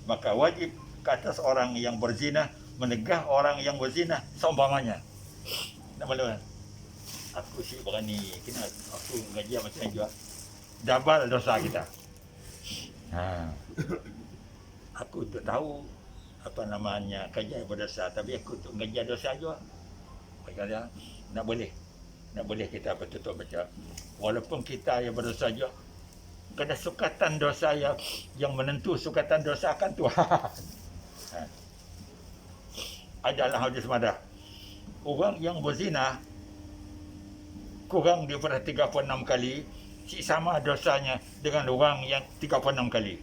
maka wajib ke atas orang yang berzina menegah orang yang berzina seumpamanya. Tak boleh. Aku sih berani, kena aku mengajar macam juga. Double dosa kita. Aku tak tahu apa namanya kajian berdosa, tapi aku tu mengajar dosa juga. Makanya tak boleh. Tak boleh kita bertutup baca. Walaupun kita yang berdosa juga, kena sukatan dosa yang menentu sukatan dosa akan Tuhan. Adalah hadis madah. Orang yang berzina kurang daripada 36 kali, sama dosanya dengan orang yang 36 kali.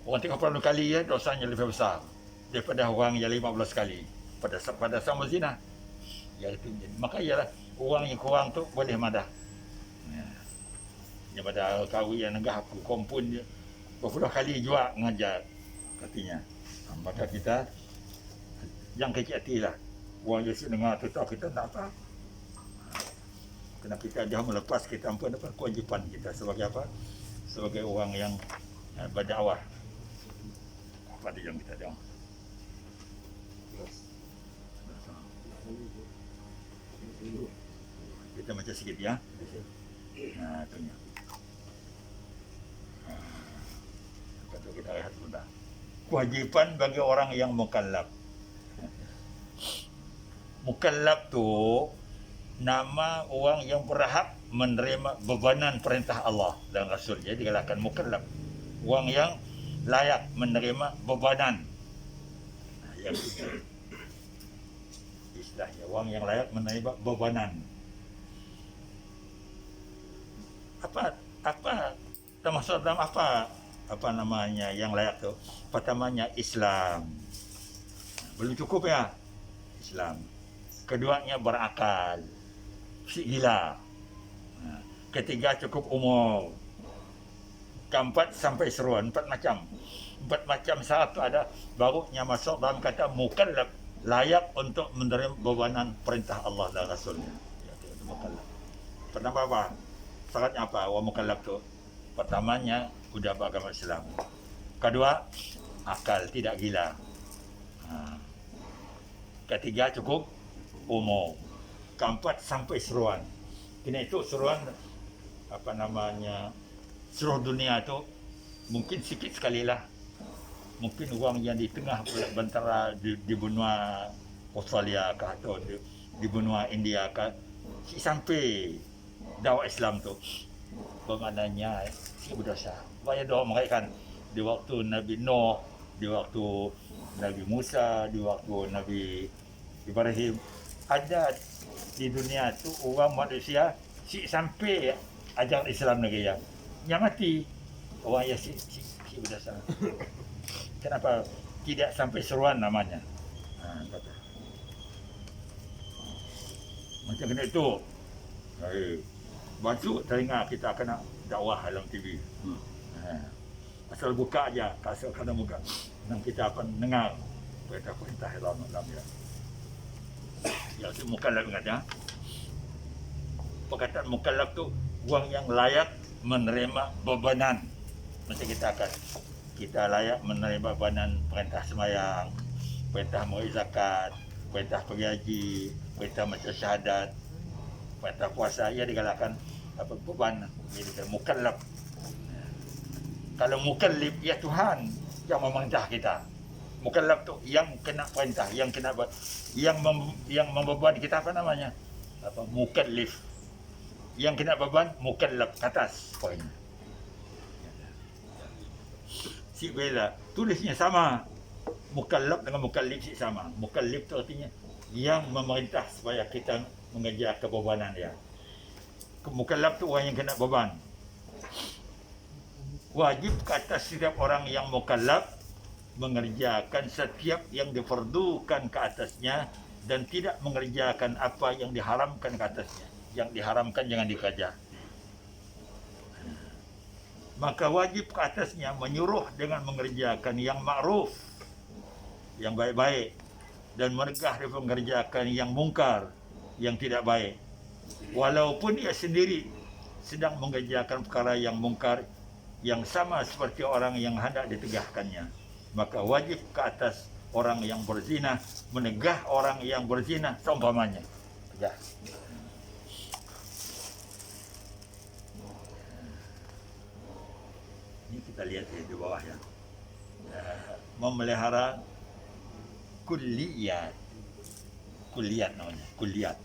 Orang 36 kali ya dosanya lebih besar daripada orang yang 15 kali pada sama zina. Ya, maka ialah orang yang kurang tu boleh madah. Dia pada kau yang negah aku kompun dia berpuluh kali juga ngajar katanya. Maka kita yang kecil hati lah. Orang Yesus dengar tu tahu kita tak apa. Kena kita jangan melepas kita ampun dapat kewajipan kita sebagai apa? Sebagai orang yang berdakwah pada yang kita dengar. Kita macam sikit ya. Itunya. Lepas tu kita rehat sebentar. Kewajipan bagi orang yang mukallaf. Mukallaf tu nama orang yang berhak menerima bebanan perintah Allah dan Rasul. Jadi dikatakan mukallaf, orang yang layak menerima bebanan. Yang istilahnya orang yang layak menerima bebanan. Apa termasuk dalam apa namanya yang layak tu? Pertamanya Islam. Belum cukup ya Islam. Keduanya berakal. Si gila. Ketiga cukup umur. Keempat sampai seruan, 4 macam. 4 macam syarat tu ada, barunya masuk dalam kata mukallaf, layak untuk menerima bebanan perintah Allah dan Rasulnya. Ya, itu mukallaf. Pertama apa? Syaratnya apa? Orang mukallaf tu. Pertamanya sudah beragama Islam. Kedua, akal, tidak gila. Ketiga cukup umur. Keempat sampai seruan. Kena itu seruan apa namanya seluruh dunia tu mungkin sikit sekali lah. Mungkin orang yang di tengah bentara di benua Australia ke atau di benua India ke si sampai dakwah Islam tu bermaknanya si berdosa. Banyak doa mereka kan di waktu Nabi Nuh, di waktu Nabi Musa, di waktu Nabi Ibrahim, ada di dunia tu orang manusia si sampai ajaran Islam lagi yang mati orang yang si berdosa. Kenapa tidak sampai seruan namanya? Macam kena itu. Bantu telinga kita kena dakwah dalam TV. Asal buka aja, asal kena buka. Dan kita akan dengar perintah dalam ya. Ya, itu mukallaf ingat ya. Perkataan mukallaf tu orang yang layak menerima bebanan. Macam kita layak menerima bebanan perintah sembahyang, perintah mengambil zakat, perintah pergi haji, perintah baca syahadat, perintah puasa. Ia digalakkan apa beban, ia dikatakan mukallaf. Kalau mukallif, ya Tuhan yang memerintah kita. Mukallaf tu yang kena perintah, yang kena yang membeban kita apa namanya? Apa mukallif. Yang kena beban mukallaf ke atas poinnya. Si bela tulisnya sama. Mukallaf dengan mukallif si sama. Mukallif tu artinya yang memerintah supaya kita mengejar kebebanan dia. Mukallaf tu orang yang kena beban. Wajib ke atas setiap orang yang mukallaf mengerjakan setiap yang diperdukan ke atasnya dan tidak mengerjakan apa yang diharamkan ke atasnya. Yang diharamkan jangan dikerja. Maka wajib ke atasnya menyuruh dengan mengerjakan yang ma'ruf, yang baik-baik, dan mencegah dari mengerjakan yang mungkar, yang tidak baik. Walaupun ia sendiri sedang mengerjakan perkara yang mungkar yang sama seperti orang yang hendak ditegahkannya, maka wajib ke atas orang yang berzina menegah orang yang berzina seumpamanya. Tegah. Ini kita lihat di bawah ya. Memelihara kulliyat. Kulliyat namanya, kulliyat.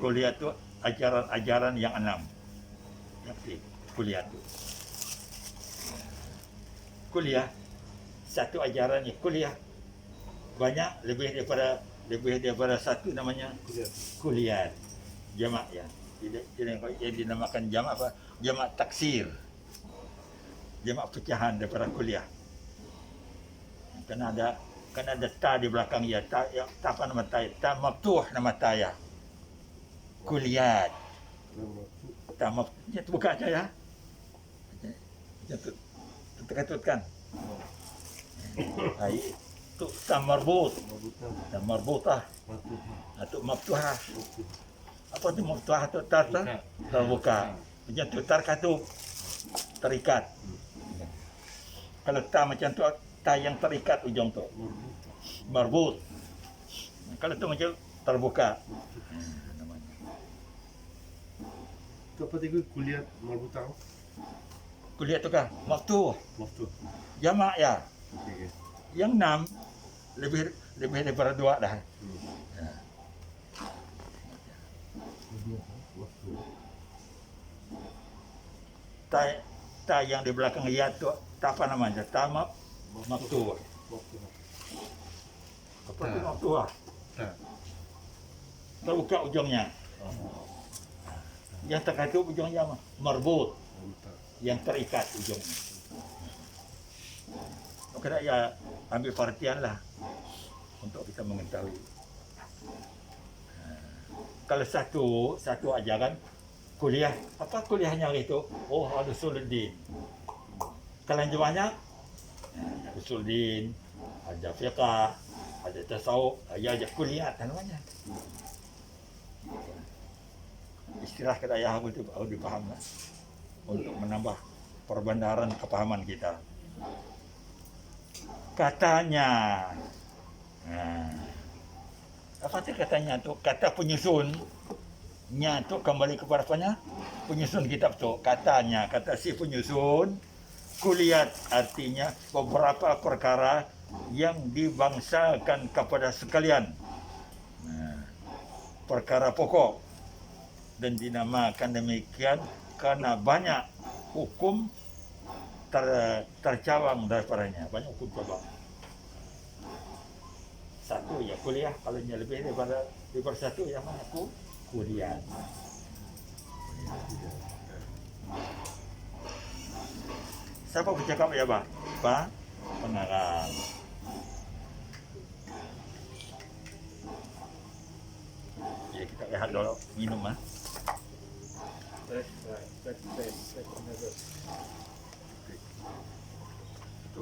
Kulliyat itu ajaran-ajaran yang 6. Ngerti? Kulliyat itu. Kuliah, satu ajarannya kuliah. Banyak, lebih daripada satu namanya kuliah. Jamak ya. Yang dinamakan jamak apa? Jamak taksir. Jamak pecahan daripada kuliah. Kan ada ta di belakang ya, ta apa nama ta? Ta maftuh nama ta ya. Kuliah. Ta maftuh, buka aja ya. Terkatutkan. Itu ta marbut. Ta marbutah. Atau maftuhah. Apa tu maftuhah tu terbuka. Macam tu terkatup. Terikat. Kalau ta macam tu, ta yang terikat ujung tu. Marbut. Kalau tu macam terbuka. Itu apa tadi kuliah marbutah? Kuliah tu kah? Maftuh. Maftuh. Jamak ya. Okey. Yang 6 lebih daripada 2 dah. Waktu. Ta yang di belakang ya tu tak apa namanya? Tamak maktu. Waktu. Apa tu maktu ah? Tak. Terbuka ujungnya. Yang terkatup ujungnya marbut, Tak. yang terikat ujungnya. Maka ya ambil perhatian lah untuk kita mengetahui. Kalau satu ajaran kuliah, apa kuliahnya itu? Oh, Usuluddin. Kalau yang banyak, Usuluddin, ada fiqh, ada tasawuf, ada kuliah namanya. Istilah kata ayah itu harus dipaham lah, untuk menambah perbandaran kepahaman kita. Katanya, apa sih katanya tu? Kata penyusunnya tu kembali kepada apanya? Penyusun kitab tu. Katanya, kata si penyusun, kuliat artinya beberapa perkara yang dibangsakan kepada sekalian. Perkara pokok. Dan dinamakan demikian karena banyak hukum tercabang daripadanya. Banyak hukum cabang. Satu ya kuliah, kalau yang lebih daripada satu yang mana kuliah. Siapa bercakap ya, Pak? Pak pengarang. Ya kita lihat dulu minum ah. Itu